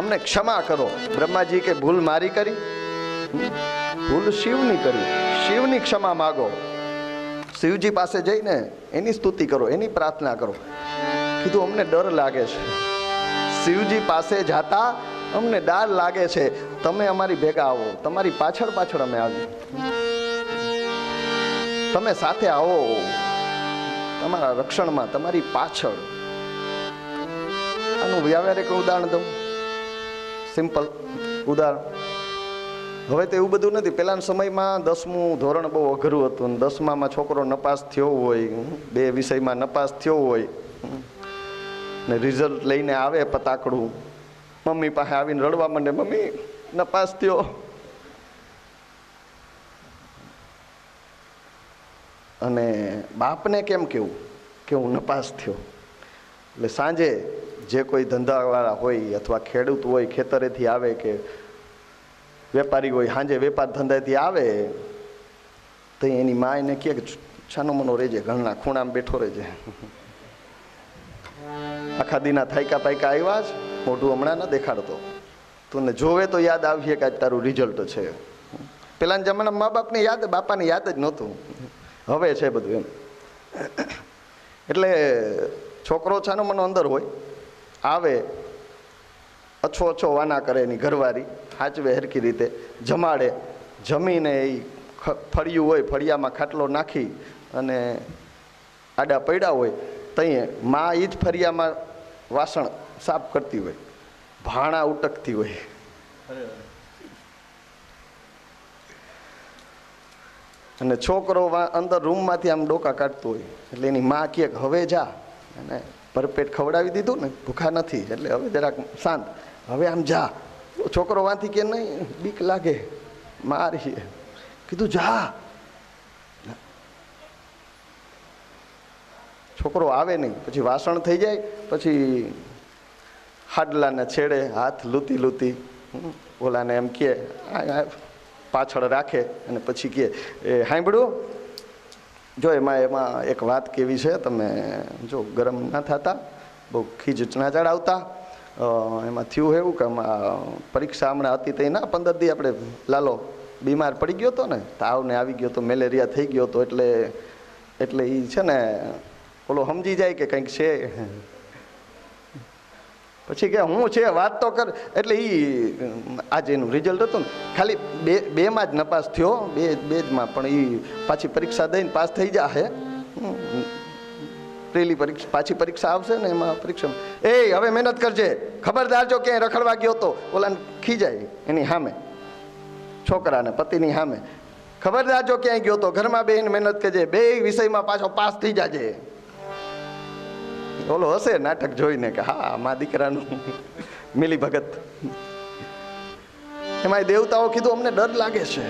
અમને ક્ષમા કરો. બ્રહ્માજી કે ભૂલ મારી કરી? ભૂલ શિવની કરી. શિવની ક્ષમા માગો. શિવજી પાસે જઈને એની સ્તુતિ કરો, એની પ્રાર્થના કરો. કીધું અમને ડર લાગે છે, શિવજી પાસે જાતા અમને ડર લાગે છે. તમે અમારી ભેગા આવો, તમારી પાછળ પાછળ અમે આવી, તમે સાથે આવો, તમારા રક્ષણમાં, તમારી પાછળ. આનું વ્યવહારિક ઉદાહરણ દઉં, સિમ્પલ ઉદાહરણ. હવે તો એવું બધું નથી. પહેલાના સમયમાં 10મું ધોરણ બહુ અઘરું હતું. 10મામાં છોકરો નપાસ થયો હોય, 2 વિષયમાં નપાસ થયો હોય ને રિઝલ્ટ લઈને આવે પતાકડું, મમ્મી પાસે આવીને રડવા માંડે, મમ્મી નપાસ થયો. અને બાપને કેમ કેવું કે હું નપાસ થયો? એટલે સાંજે જે કોઈ ધંધાવાળા હોય અથવા ખેડૂત હોય, ખેતરેથી આવે કે વેપારી હોય, સાંજે વેપાર ધંધાથી આવે તો એની મા એને કહે કે છાનો મનો રહેજે, ઘરના ખૂણામાં બેઠો રહેજે, આખા દીના થાયકા પાયકા આવ્યા જ, મોઢું હમણાં ન દેખાડતો, તું જોવે તો યાદ આવીએ કે આજ તારું રિઝલ્ટ છે. પેલાના જમાનામાં મા બાપને યાદ, બાપાને યાદ જ નહોતું, હવે છે બધું એમ. એટલે છોકરો છાનો મનો અંદર હોય, આવે, અછો અછો વાના કરે એની ઘરવાળી, હાચવે હરખી રીતે, જમાડે, જમીને એ ફળિયું હોય, ફળિયામાં ખાટલો નાખી અને આડા પડ્યા હોય તઈએ માં એ જ ફળિયામાં વાસણ સાફ કરતી હોય, ભાણા ઉટકતી હોય. અને છોકરો અંદર રૂમમાંથી આમ ડોકા કાઢતો હોય. એટલે એની માં કહે કે હવે જા, અને ભરપેટ ખવડાવી દીધું ને, ભૂખા નથી એટલે હવે જરાક શાંત, હવે આમ જા. છોકરો વાંથી કે નહીં, બીક લાગે, મારી. કીધું જા. છોકરો આવે નહીં. પછી વાસણ થઈ જાય, પછી હાડલાને છેડે હાથ લૂતી લૂતી ઓલાને એમ કહે, પાછળ રાખે અને પછી કહે, એ સાંભળ્યું જો, એમાં એક વાત કેવી છે, તમે જો ગરમ ના થતા, બહુ ખીજ ના ચડાવતા. એમાં થયું એવું કે પરીક્ષા હમણાં હતી તો ના 15 દી આપણે લાલો બીમાર પડી ગયો હતો ને, તાવને આવી ગયો તો, મેલેરિયા થઈ ગયો હતો, એટલે એ છે ને ઓલો સમજી જાય કે કંઈક છે. પછી કે હું છે વાત તો કર. એટલે એ આજે એનું રિઝલ્ટ હતું ને, ખાલી બેમાં જ નપાસ થયો, બે જમાં. પણ એ પાછી પરીક્ષા દઈને પાસ થઈ જાહે. પેલી પરીક્ષા પાછી પરીક્ષા આવશે ને, એમાં પરીક્ષામાં હવે મહેનત કરજે, ખબરદાર જો ક્યાંય રખડવા ગયો તો ઓલાને ખીજાય એની સામે, છોકરાને પતિની સામે, ખબરદાર જો ક્યાંય ગયો તો ઘરમાં બેહીને મહેનત કરજે, બે વિષયમાં પાછો પાસ થઈ જાજે. ઓલો હશે નાટક જોઈને કે હા મા દીકરાનું મિલી ભગત. એમાં દેવતાઓ કીધું અમને ડર લાગે છે,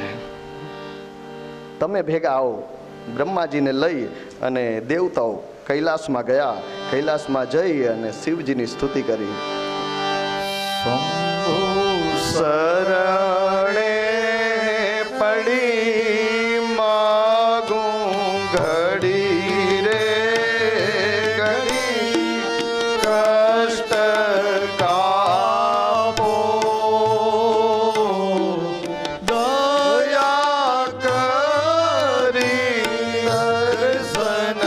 તમે ભેગા આવો. બ્રહ્માજીને લઈ અને દેવતાઓ કૈલાસમાં ગયા. કૈલાસમાં જઈ અને શિવજીની સ્તુતિ કરી. શરણે પડી માગું ઘડી રે ઘડી, કષ્ટ કાપો દયા કરી, દર્શન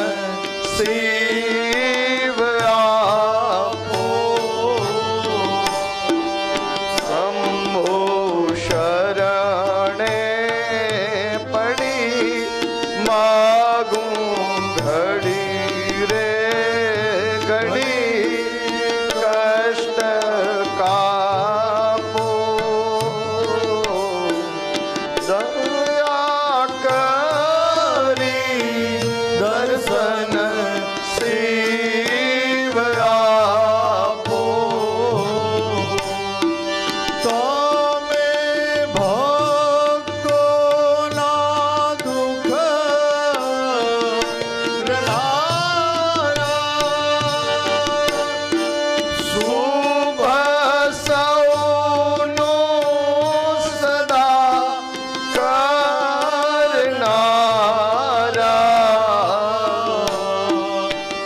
શિવ આપો. શંભો શરણે પડી માગું ઘડી રે ઘડી, કષ્ટ કાપો દયા કરી, દર્શન શિવ આપો. તમે ભક્તોના દુઃખ શુભ સૌનો સદા કરનારા,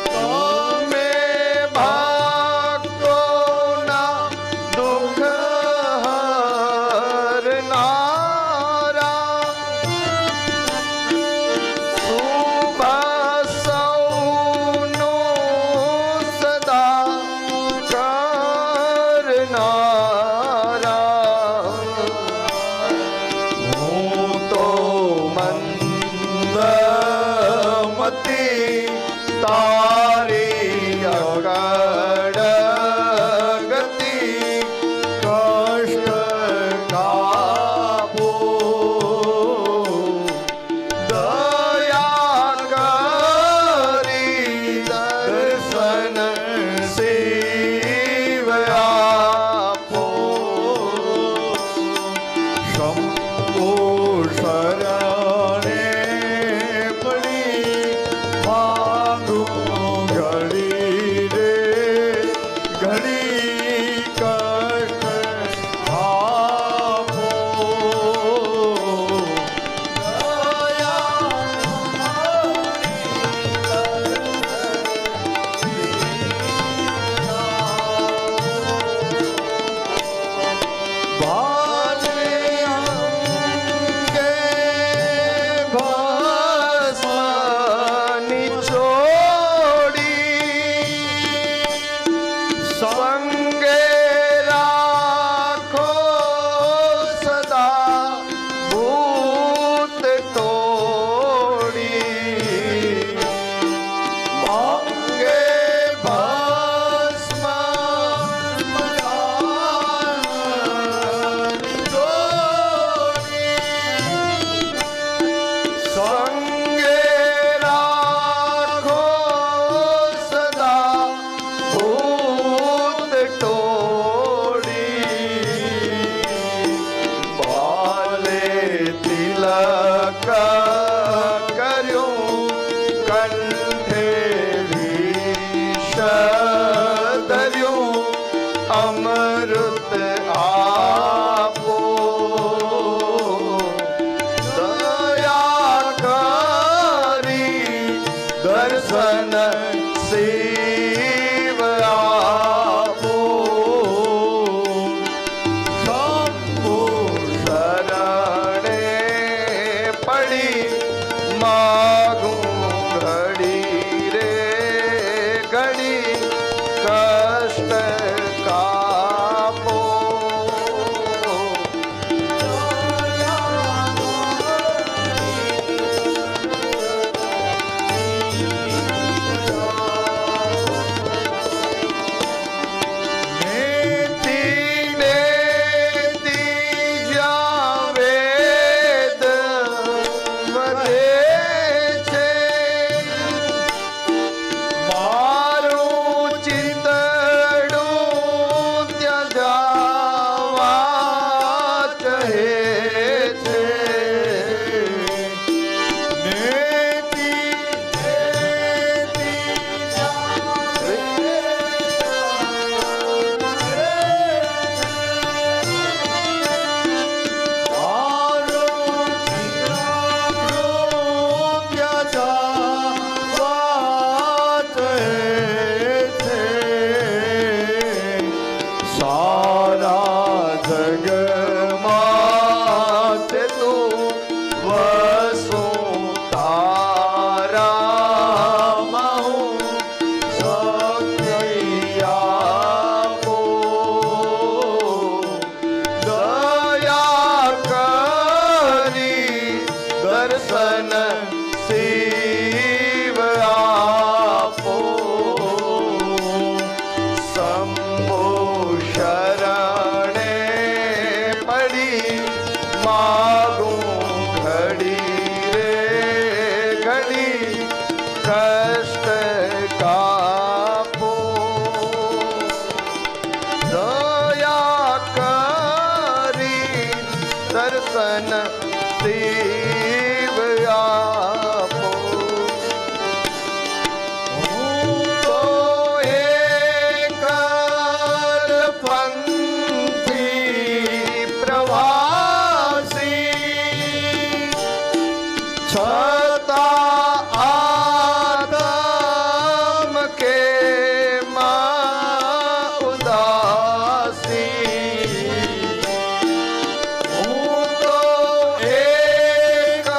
તમે ભક્તોના દુઃખ હરનારા, શુભ સૌનો સદા કરનારા. હું તો મંદમતી તારી અકળ ગતિ, કષ્ટ કાપો દયા કરી, દર્શન શિવ આપો. શંભો શરણે પડી માગું ઘડી રે ઘડી, કષ્ટ આપો ભાલે અંગે ભસ્મ નિચોડી, સંગે રાખો સદા ભૂત તોડી. અંગે ભસ્મ સંગે રાખો સદા ભૂત ટોળી. ભાલે તિલક કર્યું કંઠે વિષ ધર્યું, અમૃત આપો દયા કરી, દર્શન શિવ આપો. શંભો શરણે પડી માગું ઘડી રે ઘડી, કષ્ટ કા દર્શન શિવ આપો શંભો શરણે પડી માગું ઘડી રે ઘડી કષ્ટ કાપો દયા કરી દર્શન શિવ આપો તો એકલ પંથી પ્રવાસી છતાં આદમ કે માં ઉદાસી હું તો એકલ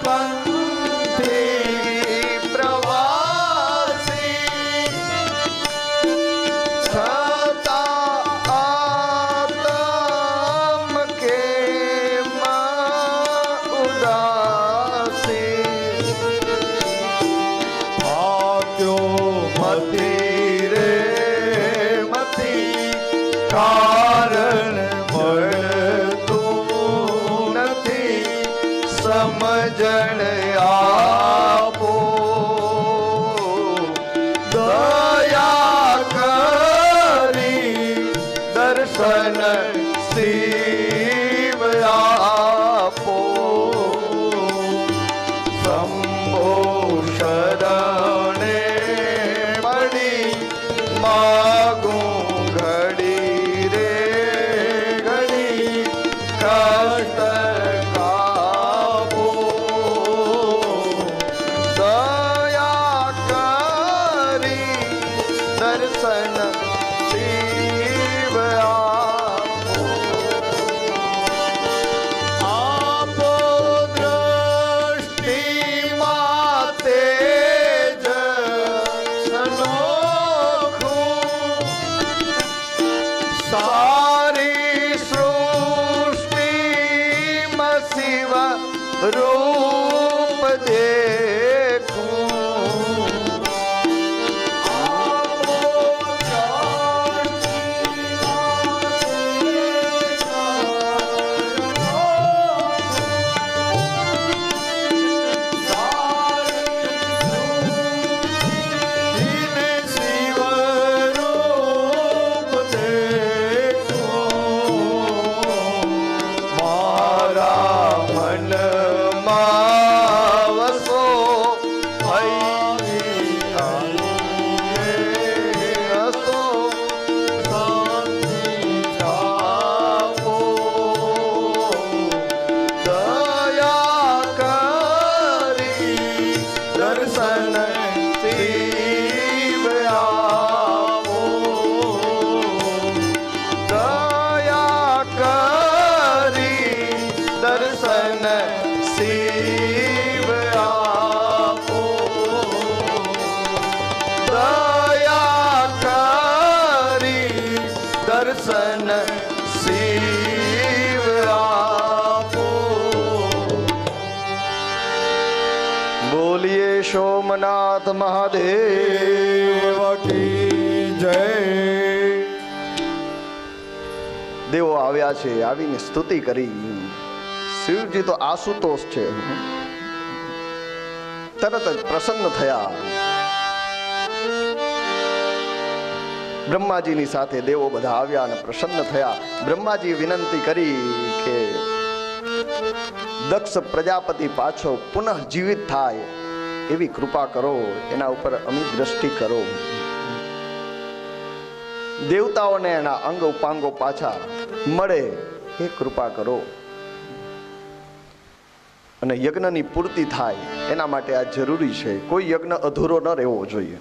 પંથી પ્રવાસી છતાં આદમ કે માં ઉદાસી ભાગ્યો મતી રે મતી કારણ મળતું નથી સમજણ આપો દયા કરી દર્શન શિવ આપો શંભો શરણે પડી માગું ઘડી રે ઘડી કષ્ટ કાપો દયા કરી દર્શન શિવ આપો આપો દ્રષ્ટિમાં તેજ અનોખું સારી સૃષ્ટિમાં શિવ રૂપ દેખું આપો શિવ રૂપ દેખું મારા મનમાં વસો હસો શાંતિ આપો દયા કરી દર્શન શિવ આપો દયા કરી દર્શન શિવ આપો દયા કરી દર્શન શિવ આપો બોલીએ સોમનાથ મહાદેવ કી જય. દેવો આવ્યા છે, આવીને સ્તુતિ કરી. શિવજી તો આશુતોષ છે, તરત જ પ્રસન્ન થયા. બ્રહ્માજીની સાથે દેવો બધા આવ્યા અને પ્રસન્ન થયા. બ્રહ્માજીએ વિનંતી કરી કે દક્ષ પ્રજાપતિ પાછો પુનઃ જીવિત થાય એવી કૃપા કરો, એના ઉપર અમી દ્રષ્ટિ કરો. દેવતાઓને એના અંગ ઉપાંગો પાછા મળે એ કૃપા કરો અને યજ્ઞની પૂર્તિ થાય એના માટે આ જરૂરી છે. કોઈ યજ્ઞ અધૂરો ન રહેવો જોઈએ.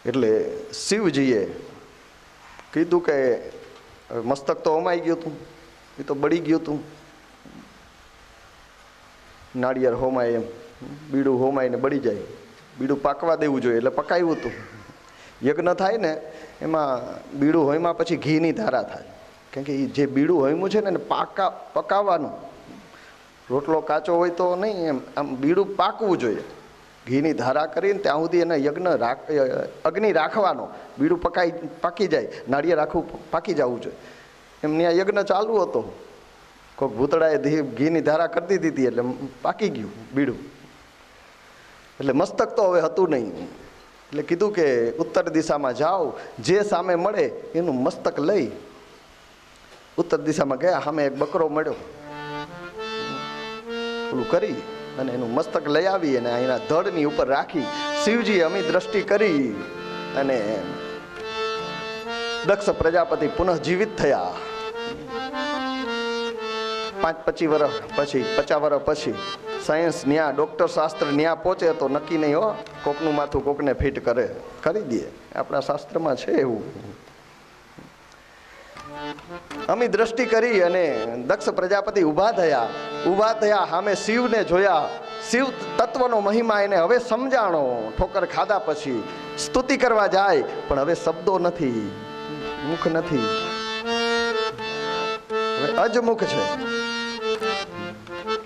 એટલે શિવજીએ કીધું કે મસ્તક તો અમાઈ ગયું હતું, એ તો બળી ગયું હતું. નાળિયેર હોમાય એમ બીડું હોમાય ને બળી જાય, બીડું પાકવા દેવું જોઈએ એટલે પકાવ્યું હતું. યજ્ઞ થાય ને એમાં બીડું હોયમાં પછી ઘીની ધારા થાય, કારણ કે એ જે બીડું હોયમું છે ને એને પકાવવાનું, રોટલો કાચો હોય તો નહીં, એમ આમ બીડું પાકવું જોઈએ. ઘીની ધારા કરીને ત્યાં સુધી એને અગ્નિ રાખવાનો, બીડું પાકી જાય, નાળિયેર આખું પાકી જવું જોઈએ. એમની આ યજ્ઞ ચાલુ હતો, કોઈક ભૂતળાએ ઘીની ધારા કરી દીધી હતી એટલે પાકી ગયું બીડું. એટલે મસ્તક તો હવે હતું નહીં, એટલે કીધું કે ઉત્તર દિશામાં જાઓ, જે સામે મળે એનું મસ્તક લઈ ઉત્તર દિશામાં ગયા. સામે એક બકરો મળ્યો, ઓલું કરી અને એનું મસ્તક લઈ આવી અને એના ધડની ઉપર રાખી શિવજીએ અમી દ્રષ્ટિ કરી અને દક્ષ પ્રજાપતિ પુનઃ જીવિત થયા. 5-25 વર્ષ પછી, 50 વર્ષ પછી સાયન્સ ન્યા ડોક્ટર શાસ્ત્ર ન્યા પહોંચે તો નક્કી નહીં હો, કોકનું માથું કોકને ફિટ કરી દે. આપણા શાસ્ત્રમાં છે એવું. અમી દ્રષ્ટિ કરી અને દક્ષ પ્રજાપતિ ઊભા થયા, સામે શિવને જોયા. શિવ તત્વનો મહિમા એને હવે સમજાણો. ઠોકર ખાધા પછી સ્તુતિ કરવા જાય પણ હવે શબ્દો નથી, મુખ નથી, હવે અજમુખ છે,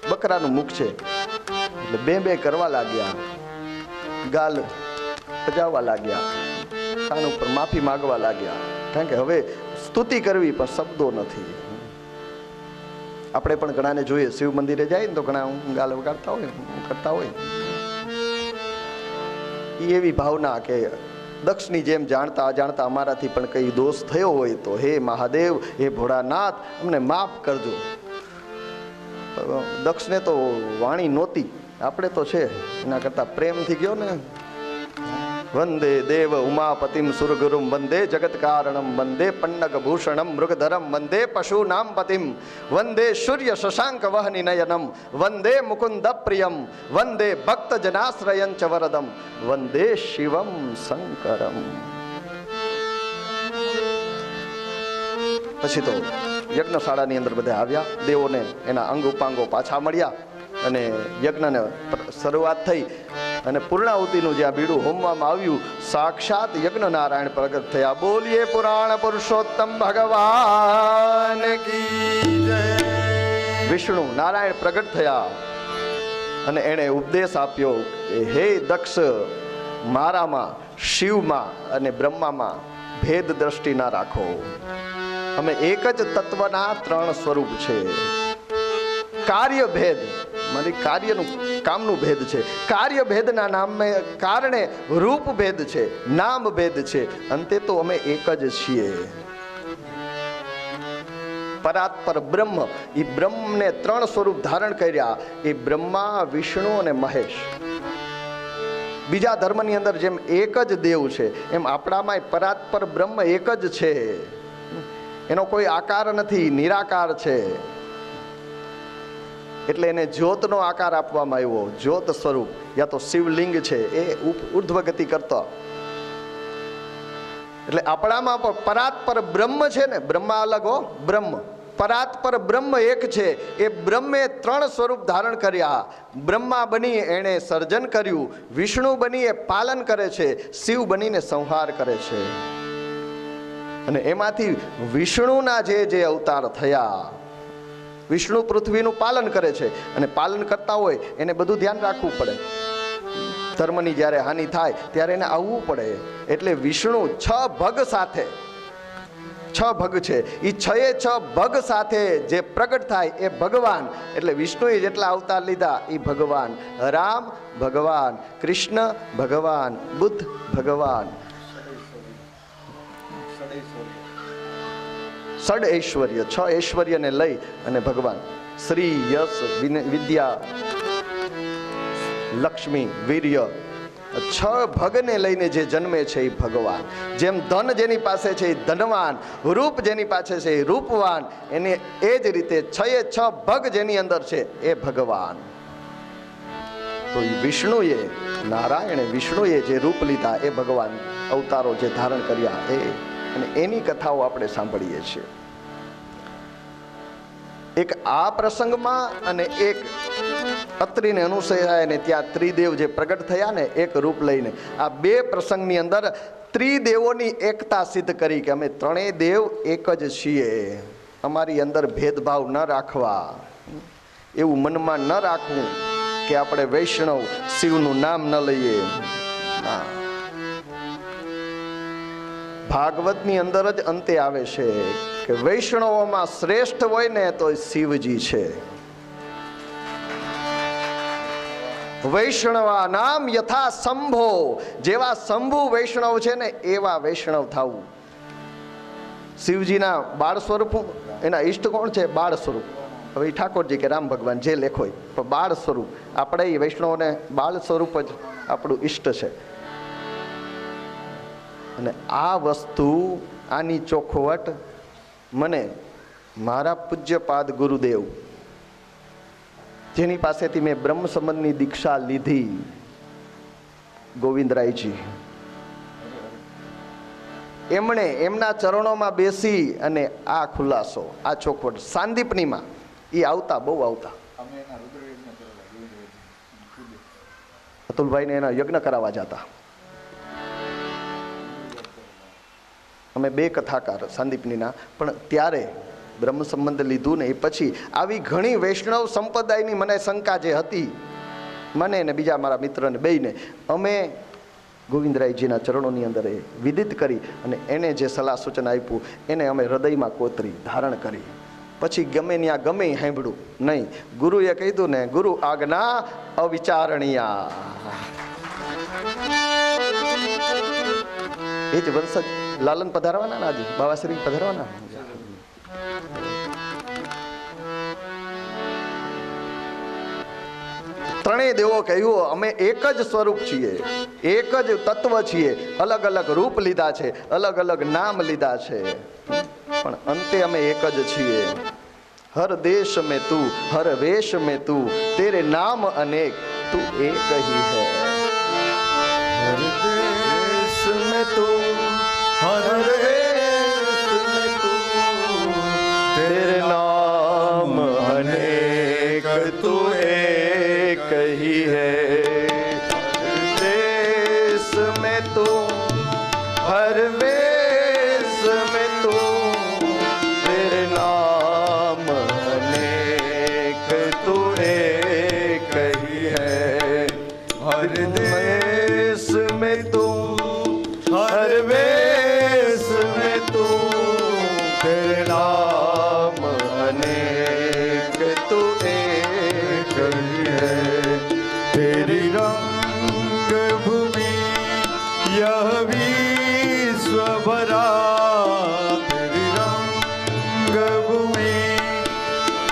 બકરાનું મુખ છે. એટલે બે કરવા લાગ્યા, ગાલ પજાવવા લાગ્યા, કાન ઉપર માફી માંગવા લાગ્યા, કારણ કે હવે સ્તુતિ કરવી પણ શબ્દો નથી. આપણે પણ ઘણાને જોઈએ, શિવ મંદિરે જાય ને તો ઘણા ગાલ વગાડતા હોય, કરતા હોય. એવી ભાવના કે દક્ષની જેમ જાણતા અજાણતા અમારાથી પણ કઈ દોષ થયો હોય તો હે મહાદેવ, હે ભોળાનાથ, અમને માફ કરજો. દક્ષને તો વાણી નહોતી, આપણે તો છે. એના કરતા પ્રેમથી ગયો ને, વંદે દેવ ઉમાપતિમ સુરગુરુમ વંદે જગત કારણમ વંદે પન્નગ ભૂષણમ મૃગધરમ વંદે પશુનામ પતિમ વંદે સૂર્ય શશાંક વહની નયનમ વંદે મુકુંદ પ્રિયમ વંદે ભક્ત જનાશ્રયં ચ વરદમ વંદે શિવમ શંકરમ. પછી તો યજ્ઞશાળાની અંદર બધા આવ્યા, દેવોને એના અંગ ઉપાંગો પાછા મળ્યા અને યજ્ઞને શરૂઆત થઈ. અને પૂર્ણાહુતિનું જ્યાં બીડું હોમવામાં આવ્યું, સાક્ષાત યજ્ઞ નારાયણ પ્રગટ થયા. બોલીએ પુરાણ પુરુષોત્તમ ભગવાન કી જય. વિષ્ણુ નારાયણ પ્રગટ થયા અને એણે ઉપદેશ આપ્યો કે હે દક્ષ, મારામાં, શિવમાં અને બ્રહ્મામાં ભેદ દ્રષ્ટિ ના રાખો. અમે એક જ તત્વના 3 સ્વરૂપ છે. કાર્ય ભેદ, મારી કાર્યનું કામનું ભેદ છે. કાર્ય ભેદના નામે કારણે રૂપ ભેદ છે, નામ ભેદ છે, અંતે તો અમે એક જ છીએ. પરાત્પર બ્રહ્મ, એ બ્રહ્મને 3 સ્વરૂપ ધારણ કર્યા, એ બ્રહ્મા, વિષ્ણુ અને મહેશ. બીજા ધર્મની અંદર જેમ એક જ દેવ છે, એમ આપણામાં પરાત્પર બ્રહ્મ એક જ છે. એનો કોઈ આકાર નથી, નિરાકાર છે. એટલે એને જ્યોતનો આકાર આપવામાં આવ્યો, જ્યોત સ્વરૂપ, યા તો શિવલિંગ છે એ ઉર્ધ્વ ગતિ કરતો. એટલે આપણામાં પણ પરાત્પર બ્રહ્મ છે ને, બ્રહ્મા અલગ હો, બ્રહ્મ પરાત્પર બ્રહ્મ એક છે. એ બ્રહ્મે 3 સ્વરૂપ ધારણ કર્યા. બ્રહ્મા બની એણે સર્જન કર્યું, વિષ્ણુ બની એ પાલન કરે છે, શિવ બનીને સંહાર કરે છે. અને એમાંથી વિષ્ણુના જે અવતાર થયા, વિષ્ણુ પૃથ્વીનું પાલન કરે છે અને પાલન કરતા હોય એને બધું ધ્યાન રાખવું પડે. ધર્મની જ્યારે હાનિ થાય ત્યારે એને આવવું પડે. એટલે વિષ્ણુ 6 ભગ સાથે, 6 ભગ છે, એ 6 ભગ સાથે જે પ્રગટ થાય એ ભગવાન. એટલે વિષ્ણુએ જેટલા અવતાર લીધા એ ભગવાન. રામ ભગવાન, કૃષ્ણ ભગવાન, બુદ્ધ ભગવાન. ષડ ઐશ્વર્ય, 6 ઐશ્વર્યને લઈ અને ભગવાન શ્રી, યશ, વિદ્યા, લક્ષ્મી, વીર્ય, 6 ભગને લઈને જે જન્મે છે એ ભગવાન. જેમ ધન જેની પાસે છે એ ધનવાન, રૂપ જેની પાસે છે એ રૂપવાન, એને એ જ રીતે 6 ભગ જેની અંદર છે એ ભગવાન. તો એ વિષ્ણુએ, નારાયણે વિષ્ણુએ જે રૂપ લીધા એ ભગવાન, અવતારો જે ધારણ કર્યા એ, અને એની કથાઓ આપણે સાંભળીએ છીએ. એક આ પ્રસંગમાં અને એક અત્રિને અનુસૂયા અને ત્યાં ત્રિદેવ જે પ્રગટ થયા ને એક રૂપ લઈને, આ 2 પ્રસંગની અંદર ત્રિદેવોની એકતા સિદ્ધ કરી કે અમે ત્રણેય દેવ એક જ છીએ, અમારી અંદર ભેદભાવ ન રાખવા, એવું મનમાં ન રાખવું કે આપણે વૈષ્ણવ શિવનું નામ ન લઈએ. ભાગવતની અંદર જ અંતે આવે છે કે વૈષ્ણવોમાં શ્રેષ્ઠ હોય ને તો શિવજી છે. વૈષ્ણવા નામ યથા શંભો, જેવા શંભુ વૈષ્ણવ છે ને એવા વૈષ્ણવ થવું. શિવજીના બાળ સ્વરૂપ, એના ઈષ્ટ કોણ છે? બાળ સ્વરૂપ. હવે ઠાકોરજી કે રામ ભગવાન જે લેખો પણ બાળ સ્વરૂપ, આપણે એ વૈષ્ણવને બાળ સ્વરૂપ જ આપણું ઈષ્ટ છે. અને આ વસ્તુ, આની ચોખવટ મને મારા પૂજ્યપાદ ગુરુદેવ, જેની પાસેથી મેં બ્રહ્મ સંબંધની દીક્ષા લીધી, ગોવિંદરાયજી, એમણે એમના ચરણોમાં બેસી અને આ ખુલાસો, આ ચોખવટ સાંદીપનીમાં એ આવતા, બહુ આવતા. અતુલભાઈને એના યજ્ઞ કરાવવા જતા. અમે 2 કથાકાર સાંદીપનીના, પણ ત્યારે બ્રહ્મ સંબંધ લીધું ને એ પછી આવી ઘણી વૈષ્ણવ સંપ્રદાયની મને શંકા જે હતી, મને ને બીજા મારા મિત્રને બેયને અમે ગોવિંદરાયજીના ચરણોની અંદર એ વિદિત કરી અને એને જે સલાહ સૂચન આપ્યું એને અમે હૃદયમાં કોતરી ધારણ કરી. પછી ગમે ત્યાં ગમે સાંભળ્યું નહીં. ગુરુએ કીધું ને, ગુરુ આજ્ઞા અવિચારણીયા. એ જ વંશજ લાલન પધારવાના ને, આજે બાવાશ્રી પધારવાના. ત્રણેય દેવો કહ્યું અમે એક જ સ્વરૂપ છીએ, એક જ તત્વ છીએ, અલગ અલગ રૂપ લીધા છે, અલગ અલગ નામ લીધા છે, પણ અંતે અમે એક જ છીએ. હર દેશ में तू, हर वेश में तू, तेरे नाम अनेक, तू एक ही है. हर देश में तू, हर वेश में तू, तेरे नाम अनेक, तू एक ही है. देश में तू, हर वेश में तू, तेरे नाम अनेक, तू एक ही है. हर देश में तू, हर वेश में तू, तेरे नाम अनेक, तू एक ही है. तेरी रंग भूमि यह विश्व भरा, तेरी रंग भूमि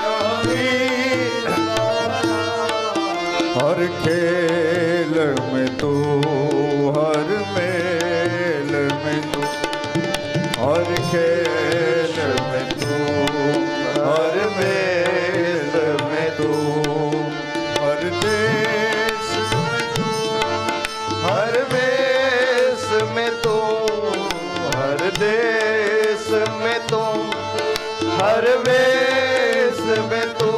यह विश्व भरा. हर खेल में तू, हर मेल में तू, हर खेल में तू, हर मेल में तू, हर देश में तू, हर वेश में तू, हर देश में तू, हर वेश में तू,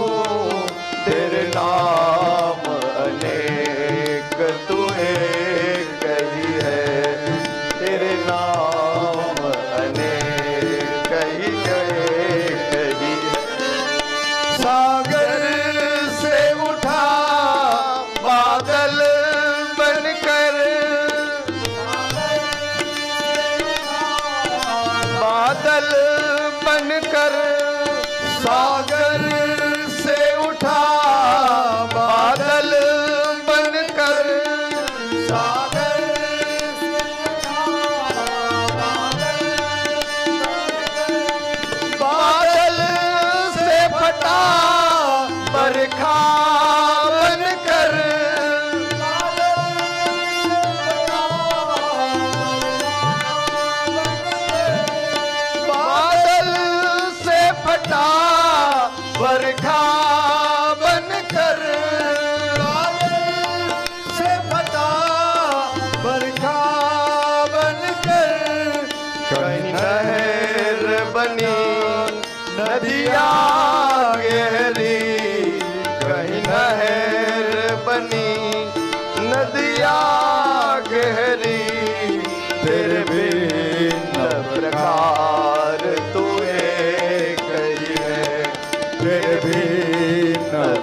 तेरे नाम अनेक, तू एक ही है. तेरे नाम अनेक ही, एक ही है. सागर से उठा बादल बनकर, बादल बनकर, सागर से उठा बादल बनकर, सागर से उठा बादल से फटा बरखा बनकर, बादल से फटा बरखा बनकर, से फटा बरखा बनकर, कहीं नहर बनी नदिया गहरी, कहीं नहर बनी नदिया गहरी, तेरे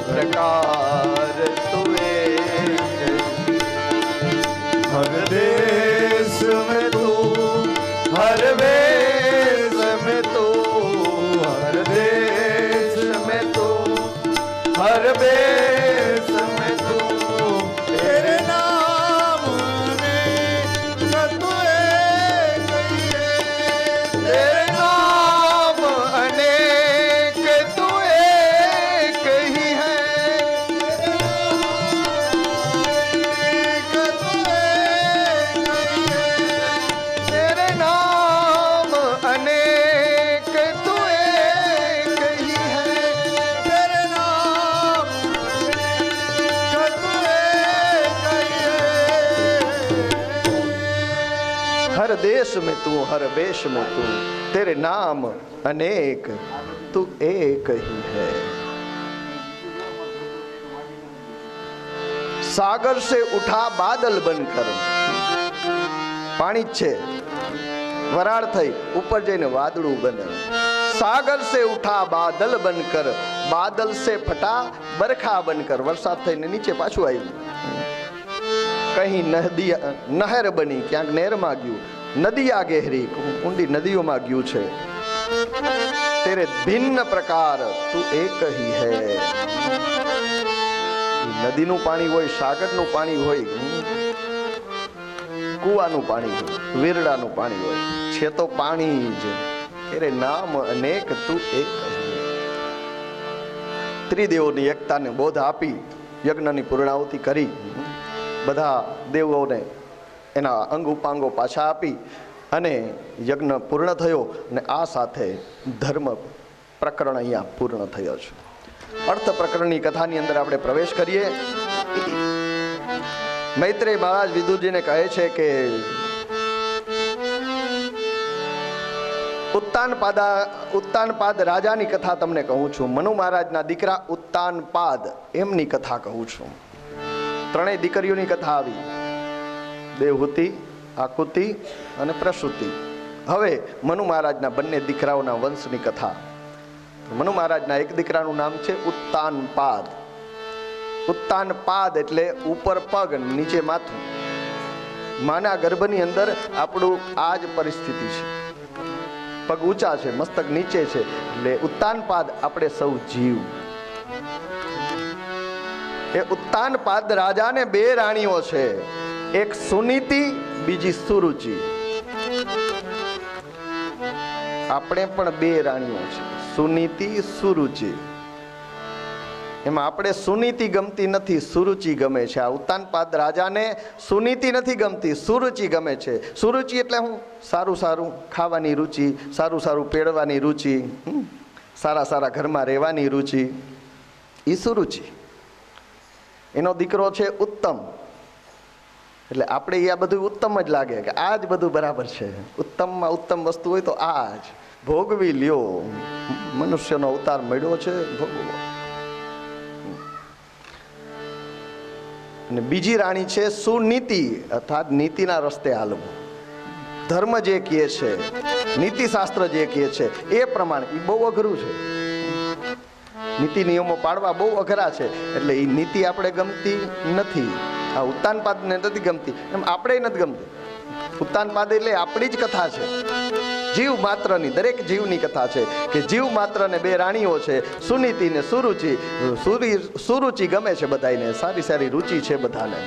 प्रकार तू एक, हर देश में तू, हर वेश में तू, हर देश में तू, हर वेश में तू, तेरे नाम ने तू एक ही है, तेरे नाम अनेक तू एक ही है, तेरे नाम अनेक तू एक ही है, तेरे नाम तू एक ही है। हर देश में तू, हर वेश में तू, तेरे नाम अनेक तू एक ही है। सागर से उठा बादल बनकर, पाणी જ છે, વરાળ થઈ ઉપર જઈને વાદળું બને। સાગર से उठा बादल बनकर, बादल से फटा बरखा बनकर, વરસાદ થઈને નીચે પાછું આવ્યું। કहीं નદી નહેર બની, ક્યાંક નહેરમાં ગયું, નદીયા ગહેરી, ઊંડી નદીઓમાં ગયું છે। तेरे भिन्न प्रकार तू एक ही है। નદીનું પાણી હોય, સાગરનું પાણી હોય, કુવાનું પાણી હોય, વીરડાનું પાણી હોય, છે તો પાણી જ। तेरे नाम अनेक तू एक ही। ત્રિદેવોની એકતાને બોધ આપી યજ્ઞની પૂર્ણાહુતિ કરી, બધા દેવોને એના અંગ ઉપાંગો પાછા આપી અને યજ્ઞ પૂર્ણ થયો અને આ સાથે ધર્મ પ્રકરણ અહીંયા પૂર્ણ થયો છે। અર્થ પ્રકરણની કથાની અંદર આપણે પ્રવેશ કરીએ। મૈત્રેય મહારાજ વિદુરજીને કહે છે કે ઉત્તાનપાદ રાજાની કથા તમને કહું છું। મનુ મહારાજના દીકરા ઉત્તાનપાદ એમની કથા કહું છું। ત્રણેય દીકરીઓની કથા આવી, દેવહૂતિ, આકુતિ અને પ્રસૂતિ। હવે મનુ મહારાજના બંને દીકરાઓના વંશની કથા। મનુ મહારાજના એક દીકરાનું નામ છે ઉત્તાનપાદ। ઉત્તાનપાદ એટલે ઉપર પગ નીચે માથું। માના ગર્ભની અંદર આપણું આ જ પરિસ્થિતિ છે, પગ ઊંચા છે, મસ્તક નીચે છે, એટલે ઉત્તાનપાદ આપણે સૌ જીવ। એ ઉત્તાનપાદ રાજાને બે રાણીઓ છે, એક સુનીતિ, બીજી સુરુચિ। આપણે પણ બે રાણીઓ છે, સુનીતિ, સુરુચિ। એમાં આપણે સુનીતિ ગમતી નથી, સુરુચિ ગમે છે। આ ઉત્તાનપાદ રાજાને સુનીતિ નથી ગમતી, સુરુચિ ગમે છે। સુરુચિ એટલે હું સારું સારું ખાવાની રુચિ, સારું સારું પહેરવાની રુચિ, સારા સારા ઘરમાં રહેવાની રુચિ, એ સુરુચિ। એનો દીકરો છે ઉત્તમ, એટલે આપણે આ બધું ઉત્તમ જ લાગે કે આ જ બધું બરાબર છે। ઉત્તમમાં ઉત્તમ વસ્તુ હોય તો આ જ ભોગવી લ્યો, મનુષ્યનો અવતાર મળ્યો છે, ભોગવો। અને બીજી રાણી છે સુનીતિ, અર્થાત નીતિના રસ્તે હાલવું। ધર્મ જે કહે છે, નીતિશાસ્ત્ર જે કહે છે એ પ્રમાણે, એ બહુ અઘરું છે। નીતિ નિયમો પાડવા બહુ અઘરા છે, એટલે એ નીતિ આપણે ગમતી નથી। આ ઉત્તાનપાદને નથી ગમતી, એમ આપણે નથી ગમતી। ઉત્તાનપાદ એટલે આપણી જ કથા છે, જીવ માત્રની, દરેક જીવની કથા છે કે જીવ માત્રને બે રાણીઓ છે, સુનીતિ ને સુરુચિ। સુરુચિ ગમે છે બધાને, સારી સારી રુચિ છે બધાને।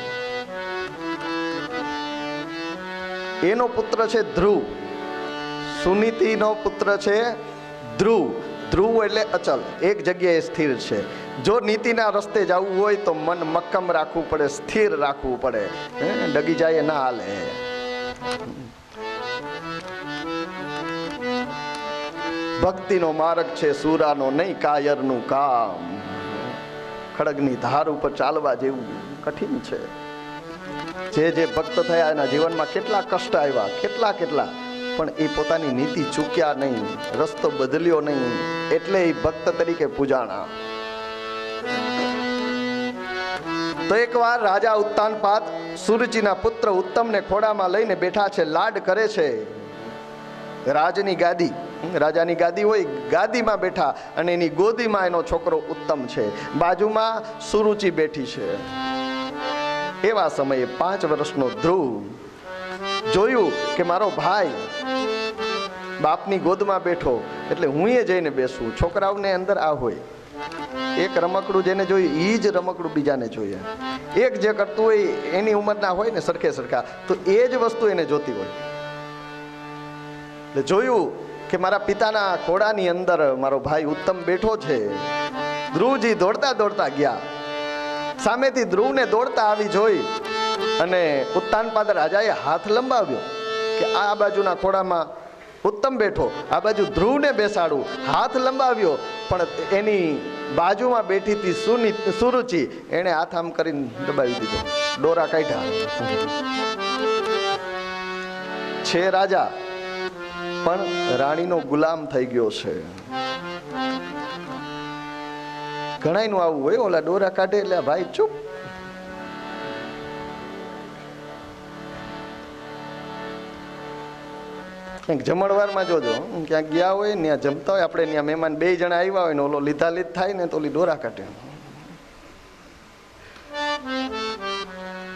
એનો પુત્ર છે ધ્રુવ, સુનીતિનો પુત્ર છે ધ્રુવ। ધ્રુવ એટલે અચલ, એક જગ્યાએ સ્થિર છે। જો નીતિના રસ્તે જવું હોય તો મન મક્કમ રાખવું પડે, સ્થિર રાખવું પડે, ડગી જાય ના હાલે। ભક્તિનો માર્ગ છે સુરાનો, નહીં કાયરનું કામ। ખડગની ધાર ઉપર ચાલવા જેવું કઠિન છે। જે ભક્ત થયા એના જીવનમાં કેટલા કષ્ટ આવ્યા, કેટલા પણ એ પોતાની નીતિ ચૂક્યા નહીં, રસ્તો બદલ્યો નહીં, એટલે એ ભક્ત તરીકે પૂજાણા। તો એકવાર રાજા ઉત્તાનપાદ સુરુચિના પુત્ર ઉત્તમને ખોડામાં લઈને બેઠા છે, લાડ કરે છે, રાજની ગાદી। રાજાની ગાદી હોય, ગાદીમાં બેઠા અને એની ગોદીમાં એનો છોકરો ઉત્તમ છે, બાજુમાં સુરુચિ બેઠી છે. એવા સમયે 5 વર્ષનો ધ્રુવ જોયું કે મારો ભાઈ બાપની ગોદમાં બેઠો, એટલે હું એ જઈને બેસું. છોકરાઓને અંદર આ હોય, એક રમકડું જેને જોયું એ જ રમકડું બીજાને જોઈએ. એક જે કરતું હોય એની ઉંમરના હોય ને સરખે સરખા, તો એ જ વસ્તુ એને જોતી હોય. એટલે જોયું કે મારા પિતાના ખોળાની અંદર મારો ભાઈ ઉત્તમ બેઠો છે. ધ્રુવજી દોડતા દોડતા ગયા, સામેથી ધ્રુવને દોડતા આવી જોઈ અને ઉત્તાનપાદ રાજાએ હાથ લંબાવ્યો કે આ બાજુના ખોળામાં ઉત્તમ બેઠો, આ બાજુ ધ્રુવને બેસાડું. હાથ લંબાવ્યો, પણ એની બાજુમાં બેઠી હતી સુરુચિ, એણે હાથ આમ કરીને દબાવી દીધો, દોરા કાઢ્યા. છે રાજા પણ રાણીનો ગુલામ થઈ ગયો છે. ઘણાયનું આવું હોય, ઓલા દોરા કાઢે એટલે ભાઈ ચૂપ. ક્યાંક જમણવારમાં જોજો, ક્યાંક ગયા હોય ને જમતા હોય આપણે, ત્યાં મહેમાન 2 જણા આવ્યા હોય ને ઓલો લીધા લીધ થાય ને તો ઓલી દોરા કાઢે.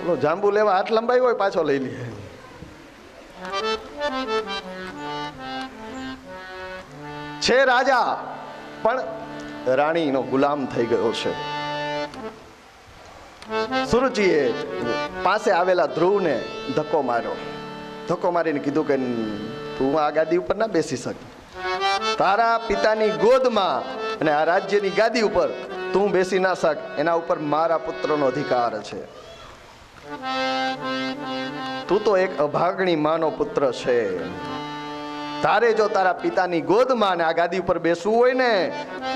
ઓલો જાંબુ લેવા હાથ લંબાઈ હોય પાછો લઈ લે. છે રાજા પણ રાણીનો ગુલામ થઈ ગયો છે. સુરુચિએ પાસે આવેલા ધ્રુવને ધક્કો માર્યો. ધક્કો મારીને કીધું કે તું આ ગાદી ઉપર ના બેસી શક. તારા પિતાની ગોદમાં અને આ રાજ્યની ગાદી ઉપર તું બેસી ના શક. એના ઉપર મારા પુત્રનો અધિકાર છે. તું તો એક અભાગણી માનો પુત્ર છે. તારે જો તારા પિતાની ગોદમાં આ ગાદી ઉપર બેસવું હોય ને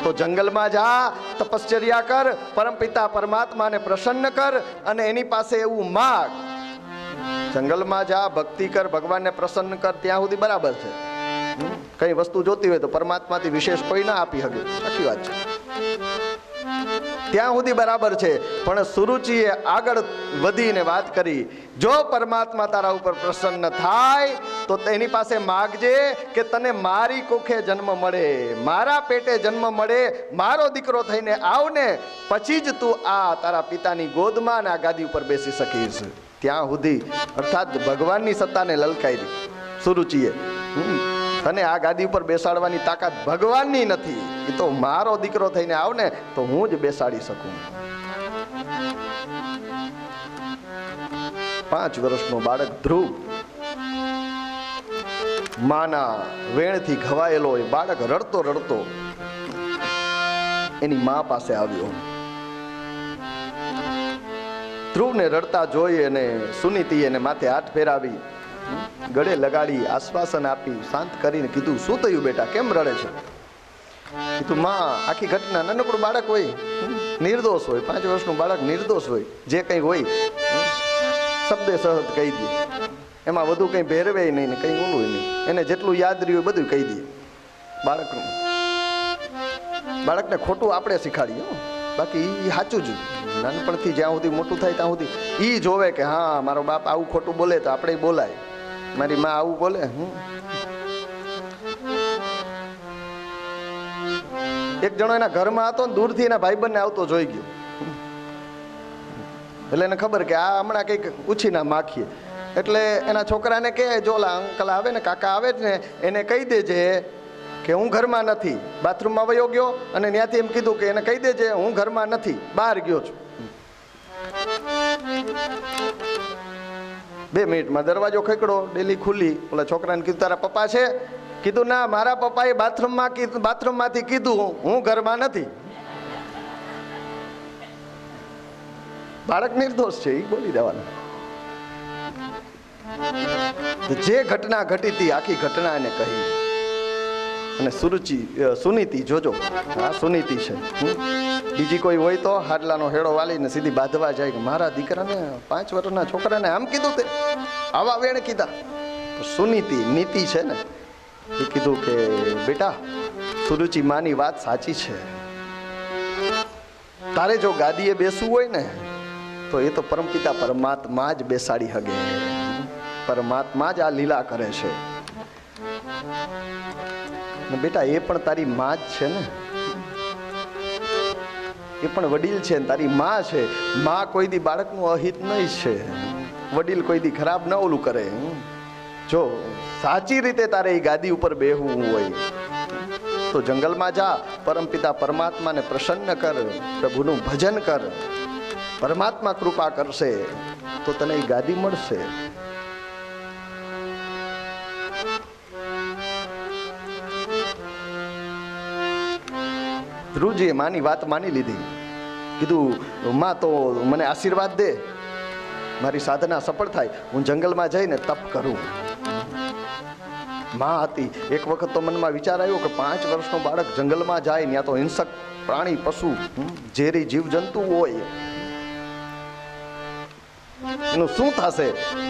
તો જંગલમાં જા, તપશ્ચર્યા કર, પરમપિતા પરમાત્માને પ્રસન્ન કર અને એની પાસે એવું માગ. જંગલમાં જા, ભક્તિ કર, ભગવાનને પ્રસન્ન કર, ત્યાં સુધી બરાબર છે. કઈ વસ્તુ જોતી હોય તો પરમાત્માથી વિશેષ કોઈ ના આપી શકે, સાચી વાત છે, ત્યાં સુધી બરાબર છે. પણ સુરુચિએ આગળ વધીને વાત કરી, જો પરમાત્મા તારા ઉપર પ્રસન્ન થાય તો તેની પાસે માગજે કે તને મારી કુખે જન્મ મળે, મારા પેટે જન્મ મળે, મારો દીકરો થઈને આવને, પછી જ તું આ તારા પિતાની ગોદમાં આ ગાદી ઉપર બેસી શકીશ. ત્યાં સુધી અર્થાત ભગવાનની સત્તાને લલકારી સુરુચિએ. અને આ ગાદી ઉપર બેસાડવાની તાકાત ભગવાનની નથી, એ તો મારો દીકરો થઈને આવને તો હું જ બેસાડી શકું. 5 વર્ષનો બાળક ધ્રુવ માના વેણથી ઘવાયેલો એ બાળક રડતો રડતો એની મા પાસે આવ્યો. ધ્રુવને રડતા જોઈ અને સુનીતિ એને માથે હાથ ફેરાવી, ગળે લગાડી, આશ્વાસન આપી, શાંત કરીને કીધું, શું થયું બેટા, કેમ રડે છે? કીધું, માં આખી ઘટના, નાનકડું બાળક હોય, નિર્દોષ હોય, 5 વર્ષનું બાળક નિર્દોષ હોય, જે કંઈ હોય શબ્દે સહજ કહી દે, એમાં વધુ કંઈ ભેરવે નહીં ને કંઈ ઓલું નહીં, એને જેટલું યાદ રહ્યું બધું કહી દે. બાળકને ખોટું આપણે શીખાડીએ, બાકી એ સાચું જ. નાનપણથી જ્યાં સુધી મોટું થાય ત્યાં સુધી એ જોવે કે હા મારો બાપ આવું ખોટું બોલે તો આપણે બોલાય, મારી માં આવું બોલે. એક જણો એના ઘરમાં હતો ને દૂરથી એના ભાઈબંધને આવતો જોઈ ગયો, એટલે એને ખબર કે આ હમણાં કંઈક ઉછીના માખીએ. એટલે એના છોકરાને કહે, જો ઓલા અંકલ આવે ને, કાકા આવે ને, એને કહી દેજે કે હું ઘરમાં નથી, બાથરૂમમાં વયો ગયો, અને ત્યાંથી એમ કીધું કે એને કહી દેજે હું ઘરમાં નથી, બહાર ગયો છું. 2 મિનિટમાં દરવાજો ખકડો, ડેલી ખુલ્લી. ઓલા છોકરાને કીધું, તારા પપ્પા છે? કીધું, ના, મારા પપ્પાએ બાથરૂમમાંથી કીધું હું ઘરમાં નથી. બાળક નિર્દોષ છે, એ બોલી દેવાનું. જે ઘટના ઘટી હતી આખી ઘટના એને કહી. અને સુનીતિ જોજો, હા સુનીતિ છે, બીજી કોઈ હોય તો હાડલાનો હેડો વાલીને સીધી બાંધવા જાય કે મારા દીકરાને 5 વર્ષના છોકરાને આમ કીધું, તે આવા વેણ કીધા. સુનીતિ નીતિ છે ને, એ કીધું કે બેટા સુરુચિ માની વાત સાચી છે, તારે જો ગાદીએ બેસવું હોય ને તો એ તો પરમપિતા પરમાત્મા જ બેસાડી હગે, પરમાત્મા જ આ લીલા કરે છે. ને બેટા એ પણ તારી માં જ છે ને, એ પણ વડીલ છે ને તારી માં છે. માં કોઈ દી બાળકનું અહિત નહીં છે, વડીલ કોઈ દી ખરાબ ન ઓલું કરે. જો સાચી રીતે તારે એ ગાદી ઉપર બેહવું હોય તો જંગલમાં જા, પરમપિતા પરમાત્માને પ્રસન્ન કર, પ્રભુનું ભજન કર. પરમાત્મા કૃપા કરશે તો તને એ ગાદી મળશે. ધ્રુવજીએ માની વાત માની લીધી. કીધું માં તો મને આશીર્વાદ દે, મારી સાધના સફળ થાય, હું જંગલમાં જઈને તપ કરું. માં હતી. એક વખત તો મનમાં વિચાર આવ્યો કે 5 વર્ષનો બાળક જંગલમાં જાય, ત્યાં તો હિંસક પ્રાણી, પશુ, ઝેરી જીવજંતુ હોય, એનું શું થશે?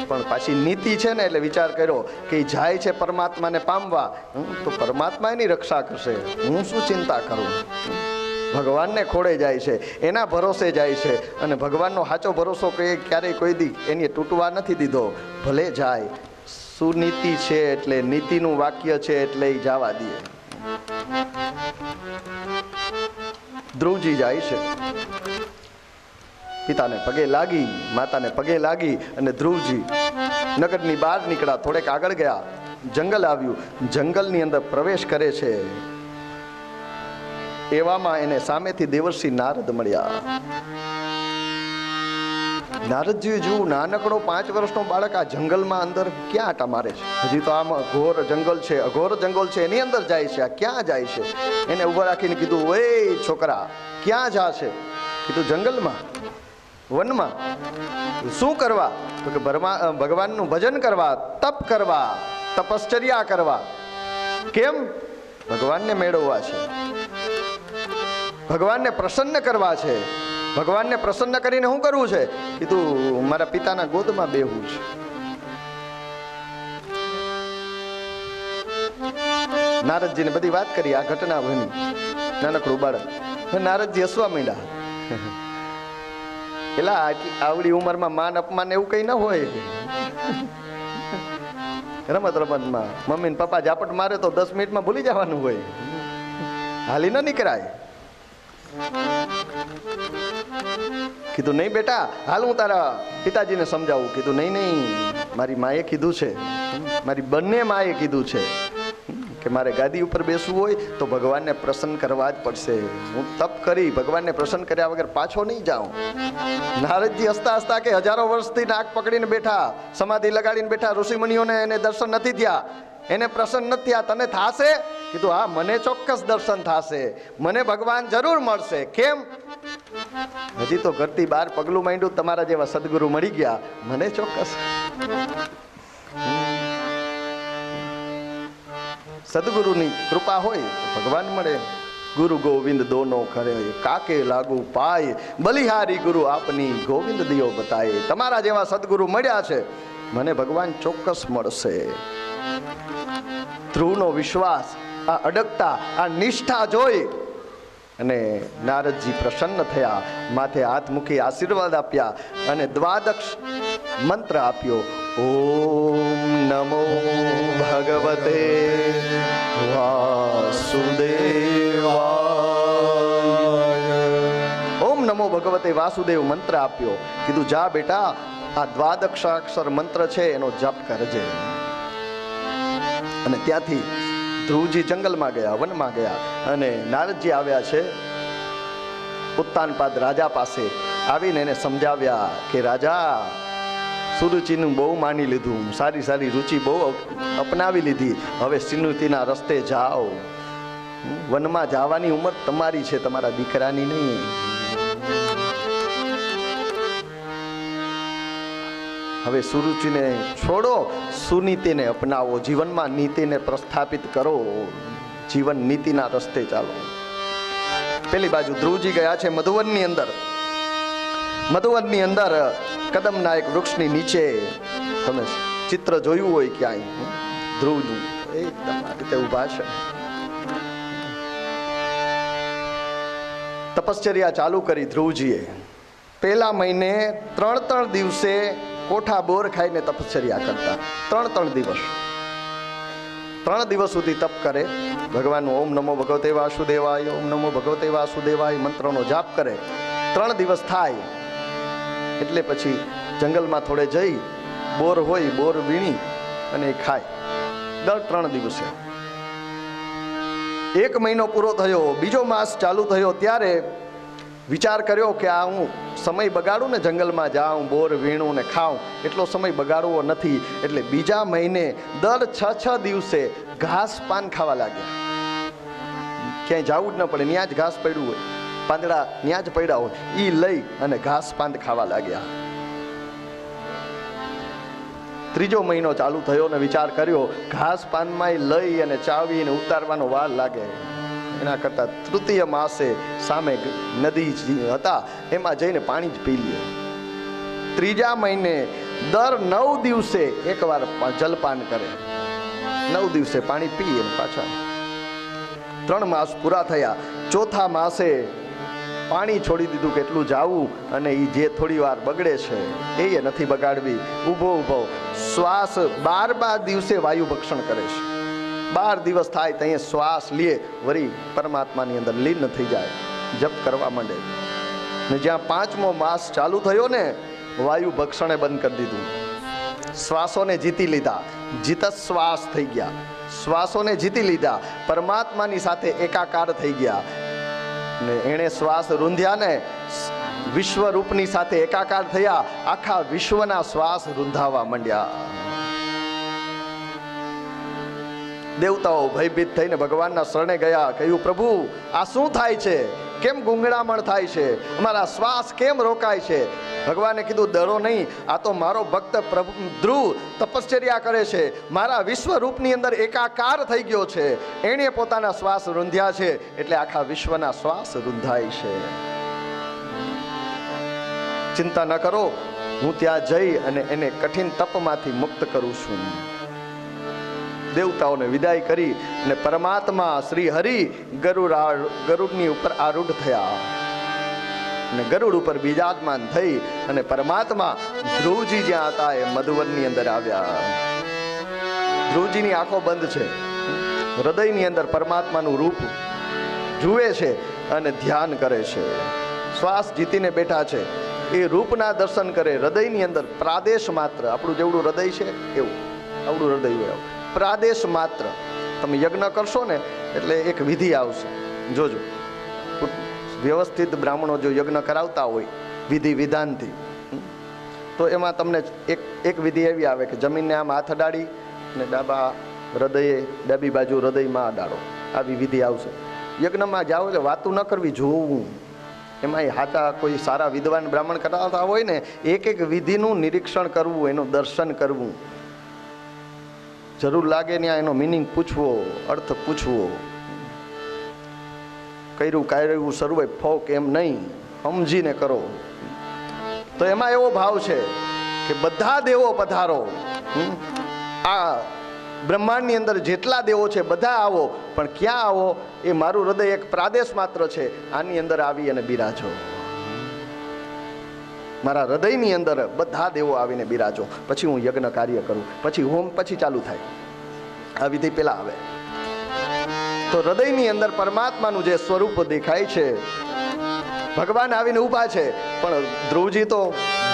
પણ પાછી નીતિ છે ને, એટલે વિચાર કર્યો કે જાય છે પરમાત્માને પામવા, તો પરમાત્મા એની રક્ષા કરશે, હું શું ચિંતા કરું. ભગવાનને ખોળે જાય છે, એના ભરોસે જાય છે, અને ભગવાનનો સાચો ભરોસો ક્યારેય કોઈ દી એને તૂટવા નથી દીધો. ભલે જાય, સુનીતિ છે એટલે નીતિનું વાક્ય છે એટલે એ જવા દે. ધ્રુવજી જાય છે, પિતાને પગે લાગી, માતાને પગે લાગી, અને ધ્રુવજી નગરની બહાર નીકળ્યા. થોડેક આગળ ગયા, જંગલ આવ્યું. જંગલની અંદર પ્રવેશ કરે છે, એવામાં એને સામેથી દેવર્ષિ નારદ મળ્યા. નારદજી જોયું, નાનકડો 5 વર્ષનો બાળક આ જંગલમાં અંદર ક્યાં આટા મારે છે? હજી તો આમ ઘોર જંગલ છે, અઘોર જંગલ છે, એની અંદર જાય છે. આ ક્યાં જાય છે? એને ઉભો રાખીને કીધું, ઓય છોકરા, ક્યાં જા છે? કીધું જંગલમાં, વનમાં. શું કરવા? તો કે ભગવાનનું ભજન કરવા, તપ કરવા, તપશ્ચર્યા કરવા. કેમ? ભગવાનને મેળવવા છે, ભગવાનને પ્રસન્ન કરવા છે. ભગવાનને પ્રસન્ન કરીને શું કરવું છે? કીધું મારા પિતાના ગોદમાં બેહવું છે. નારદજીને બધી વાત કરી, આ ઘટના બની. નાનકડું બાળક. નારદજી હસવા માંડ્યા. એલા આવડી ઉંમરમાં માન અપમાન એવું કઈ ન હોય. રમત રમતમાં મમ્મી ને પપ્પા ઝાપટ મારે તો 10 મિનિટમાં ભૂલી જવાનું હોય, હાલી ન નીકળાય. કીધું નહીં બેટા, હાલ હું તારા પિતાજીને સમજાવું. કીધું નહીં નહીં, મારી માએ કીધું છે, મારી બંને માએ કીધું છે કે મારે ગાદી ઉપર બેસવું હોય તો ભગવાનને પ્રસન્ન કરવા જ પડશે. હું તપ કરી ભગવાનને પ્રસન્ન કર્યા વગર પાછો નહીં જાઉં. નારદજી હસતા હસતા કે હજારો વર્ષથી નાક પકડીને બેઠા, સમાધિ લગાડીને બેઠા, ઋષિમુનિઓને એને દર્શન નથી થયા, એને પ્રસન્ન નથી થયા, તને થાશે? કીધું હા, મને ચોક્કસ દર્શન થાશે, મને ભગવાન જરૂર મળશે. કેમ? હજી તો ઘરથી બહાર પગલું માંડ્યું, તમારા જેવા સદગુરુ મળી ગયા, મને ચોક્કસ. સદગુરુની કૃપા હોય તો ભગવાન મળે. ગુરુ ગોવિંદ દોનો કરે, કાકે લાગુ પાય, બલિહારી ગુરુ આપની ગોવિંદ દિયો બતાય. તમારા જેવા સદગુરુ મળ્યા છે, મને ભગવાન ચોક્કસ મળશે. ધ્રુવનો વિશ્વાસ, આ અડગતા, આ નિષ્ઠા જોઈ અને નારદજી પ્રસન્ન થયા. માથે હાથ મૂકી આશીર્વાદ આપ્યા અને દ્વાદક્ષ મંત્ર આપ્યો. ઓમ નમો ભગવતે વાસુદેવાય. ઓમ નમો ભગવતે વાસુદેવ મંત્ર આપ્યો. કીધું જા બેટા, આ દ્વાદક્ષાક્ષર મંત્ર છે એનો જપ કરજે. અને ત્યાંથી ધ્રુવજી જંગલમાં ગયા, વનમાં ગયા, અને નારદજી આવ્યા છે ઉત્તાનપાદ રાજા પાસે. આવીને એને સમજાવ્યા કે રાજા, સુરુચિનું બહુ માની લીધું, સારી સારી રુચિ બહુ અપનાવી લીધી, હવે સુરુચિના રસ્તે જાઓ. વનમાં જવાની ઉંમર તમારી છે, તમારા દીકરાની નહીં. હવે સુરુચિને છોડો, સુનીતિને અપનાવો, જીવનમાં નીતિને પ્રસ્થાપિત કરો, જીવન નીતિના રસ્તે ચાલો. પેલી બાજુ ધ્રુવજી ગયા છે મધુવનની અંદર. મધુવનની અંદર કદમના એક વૃક્ષની નીચે, તમે ચિત્ર જોયું હોય ક્યાંય, ધ્રુવનું એકદમ આ રીતે ઊભા છે. તપશ્ચર્યા ચાલુ કરી ધ્રુવજીએ. પહેલા મહિને 3 દિવસે કોઠા બોર ખાઈને તપશ્ચર્યા કરતા. 3 દિવસ 3 દિવસ સુધી તપ કરે. ભગવાનનું ઓમ નમો ભગવતે વાસુદેવાય, ઓમ નમો ભગવતે વાસુદેવાય મંત્રનો જાપ કરે. 3 દિવસ થાય એટલે પછી જંગલમાં થોડે જઈ બોર હોય બોર વીણી અને એ ખાય. દર 3 દિવસે. 1 મહિનો પૂરો થયો, બીજો માસ ચાલુ થયો, ત્યારે વિચાર કર્યો કે આ હું સમય બગાડું ને, જંગલમાં જાઉં બોર વીણું ને ખાઉં, એટલો સમય બગાડવો નથી. એટલે બીજા મહિને દર 6 દિવસે ઘાસ પાન ખાવા લાગ્યા. ક્યાંય જવું જ ન પડે, ત્યાં જ ઘાસ પડ્યું હોય, પાંદડા ત્યાં જ પડ્યા હોય, એ લઈ અને ઘાસ પાન ખાવા લાગ્યા. 3જો મહિનો ચાલુ થયો ને વિચાર કર્યો ઘાસ પાનમાં લઈ અને ચાવીને ઉતારવાનો વાર લાગે, એના કરતાં 3ય માસે સામે નદી હતા એમાં જઈને પાણી જ પી લે. 3જા મહિને દર 9 દિવસે એકવાર જલપાન કરે, 9 દિવસે પાણી પી અને પાછા. 3 માસ પૂરા થયા. 4થા માસે પાણી છોડી દીધું કે એટલું જાવું, અને એ જે થોડી વાર બગડે છે એ નથી બગાડવી. ઊભો શ્વાસ 12 દિવસે વાયુ ભક્ષણ કરે છે. 12 દિવસ થાય ત્યાં શ્વાસ લે, વળી પરમાત્માની અંદર લીન થઈ જાય, જપ કરવા માંડે. ને જ્યાં 5મો માસ ચાલુ થયો ને, વાયુ ભક્ષણે બંધ કરી દીધું. શ્વાસોને જીતી લીધા, જીત શ્વાસ થઈ ગયા. શ્વાસોને જીતી લીધા, પરમાત્માની સાથે એકાકાર થઈ ગયા. ને એણે શ્વાસ રૂંધ્યા ને વિશ્વરૂપની સાથે એકાકાર થયા, આખા વિશ્વના શ્વાસ રૂંધાવા માંડ્યા. દેવતાઓ ભયભીત થઈને ભગવાનના શરણે ગયા, કહ્યું પ્રભુ આ શું થાય છે, કેમ ગૂંગળામણ થાય છે, અમારા શ્વાસ કેમ રોકાય છે? ભગવાને કીધું ડરો નહીં, આ તો મારો ભક્ત પ્રભુ ધ્રુવ તપશ્ચર્યા કરે છે, મારા વિશ્વરૂપની અંદર એકાકાર થઈ ગયો છે, એણે પોતાના શ્વાસ રૂંધ્યા છે, એટલે આખા વિશ્વના શ્વાસ રૂંધાય છે. ચિંતા ન કરો, હું ત્યાં જઈ અને એને કઠિન તપમાંથી મુક્ત કરું છું. દેવતાઓને વિદાય કરી અને પરમાત્મા શ્રી હરિ ગરુડની ઉપર આરૂઢ થયા અને ગરુડ ઉપર બિરાજમાન થઈ અને પરમાત્મા ધ્રુવજી જ્યાં હતા એ મધુવનની અંદર આવ્યા. ધ્રુવજીની આંખો બંધ છે, હૃદયની અંદર પરમાત્માનું રૂપ જુએ છે અને ધ્યાન કરે છે. શ્વાસ જીતીને બેઠા છે, એ રૂપના દર્શન કરે. હૃદયની અંદર પ્રાદેશ માત્ર, આપણું જેવડું હૃદય છે એવું આવડું હૃદય હોય, પ્રાદેશ માત્ર. તમે યજ્ઞ કરશો ને એટલે એક વિધિ આવશે, જોજો. વ્યવસ્થિત બ્રાહ્મણો જો યજ્ઞ કરાવતા હોય વિધિ વિધાનથી, તો એમાં તમને એક વિધિ એવી આવે કે જમીનને આમ હાથ અડાડી અને ડાબી બાજુ હૃદયમાં અડાડો, આવી વિધિ આવશે. યજ્ઞમાં જાઓ એટલે વાતું ન કરવી, જોવું. એમાં હાચા કોઈ સારા વિદ્વાન બ્રાહ્મણ કરાવતા હોય ને, એક વિધિનું નિરીક્ષણ કરવું, એનું દર્શન કરવું. જરૂર લાગે ત્યાં એનો મિનિંગ પૂછવો, અર્થ પૂછવો. કર્યું સર્વે ફોક એમ નહીં, સમજીને કરો. તો એમાં એવો ભાવ છે કે બધા દેવો પધારો, આ બ્રહ્માંડની અંદર જેટલા દેવો છે બધા આવો, પણ ક્યાં આવો? એ મારું હૃદય એક પ્રાદેશ માત્ર છે, આની અંદર આવી અને બિરાજો. મારા હૃદયની અંદર બધા દેવો આવીને બિરાજો, પછી હું યજ્ઞ કાર્ય કરું, પછી હોમ પછી ચાલુ થાય. આ વિધિ પેલા આવે. તો હૃદયની અંદર પરમાત્માનું જે સ્વરૂપ દેખાય છે, ભગવાન આવીને ઊભા છે, પણ ધ્રુવજી તો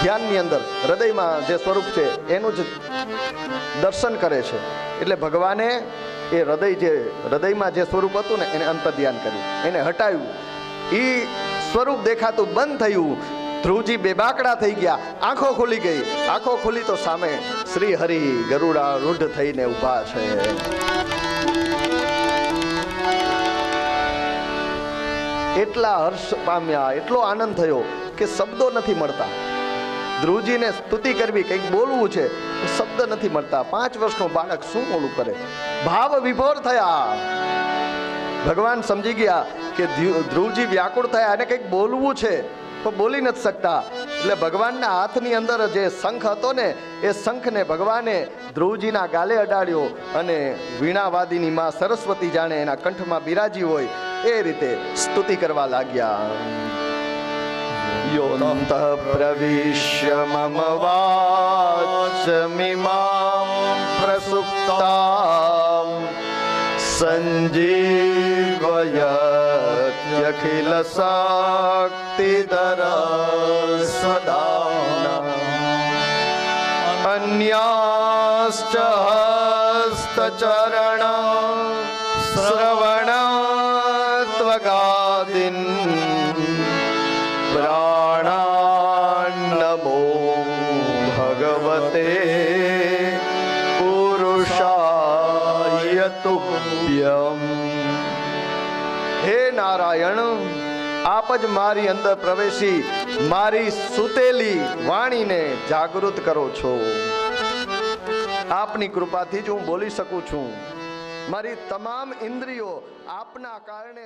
ધ્યાનની અંદર હૃદયમાં જે સ્વરૂપ છે એનું જ દર્શન કરે છે. એટલે ભગવાને એ હૃદયમાં જે સ્વરૂપ હતું ને એને અંતર ધ્યાન કર્યું, એને હટાવ્યું. એ સ્વરૂપ દેખાતું બંધ થયું. ધ્રુવજી બેબાકડા થઈ ગયા, આંખો ખુલી ગઈ. આંખો ખુલી તો સામે શ્રી હરિ ગરુડારૂઢ થઈને ઊભા છે. એટલા હર્ષ પામ્યા, એટલો આનંદ થયો કે શબ્દો નથી મળતા. ધ્રુવજીને સ્તુતિ કરવી, કંઈક બોલવું છે, શબ્દ નથી મળતા. 5 વર્ષનો બાળક શું ઓલું કરે? ભાવ વિભોર થયા. ભગવાન સમજી ગયા કે ધ્રુવજી વ્યાકુળ થયા, અને કંઈક બોલવું છે તો બોલી નથી શકતા. એટલે ભગવાનના હાથની અંદર જે શંખ હતો ને, એ શંખને ભગવાને ધ્રુવજીના ગાલે અડાડ્યો, અને વીણાવાદીની માં સરસ્વતી જાણે એના કંઠમાં બિરાજી હોય એ રીતે સ્તુતિ કરવા લાગ્યા. યોનંત પ્રવિશ્ય મમ વાચમિમાં પ્રસુપ્તાં સંજીવયત્યખિલ શક્તિધર સદાના અન્યાશ્ચ હસ્તચરણ શ્રવણ ત્વગાદિન પ્રાણાન્નમો ભગવતે પુરુષાય તુભ્યમ. હે નારાયણ, આપ જ મારી અંદર પ્રવેશી મારી સૂતેલી વાણીને જાગૃત કરો છો. આપની કૃપાથી જ હું બોલી શકું છું. મારી તમામ ઇન્દ્રિયો આપના કારણે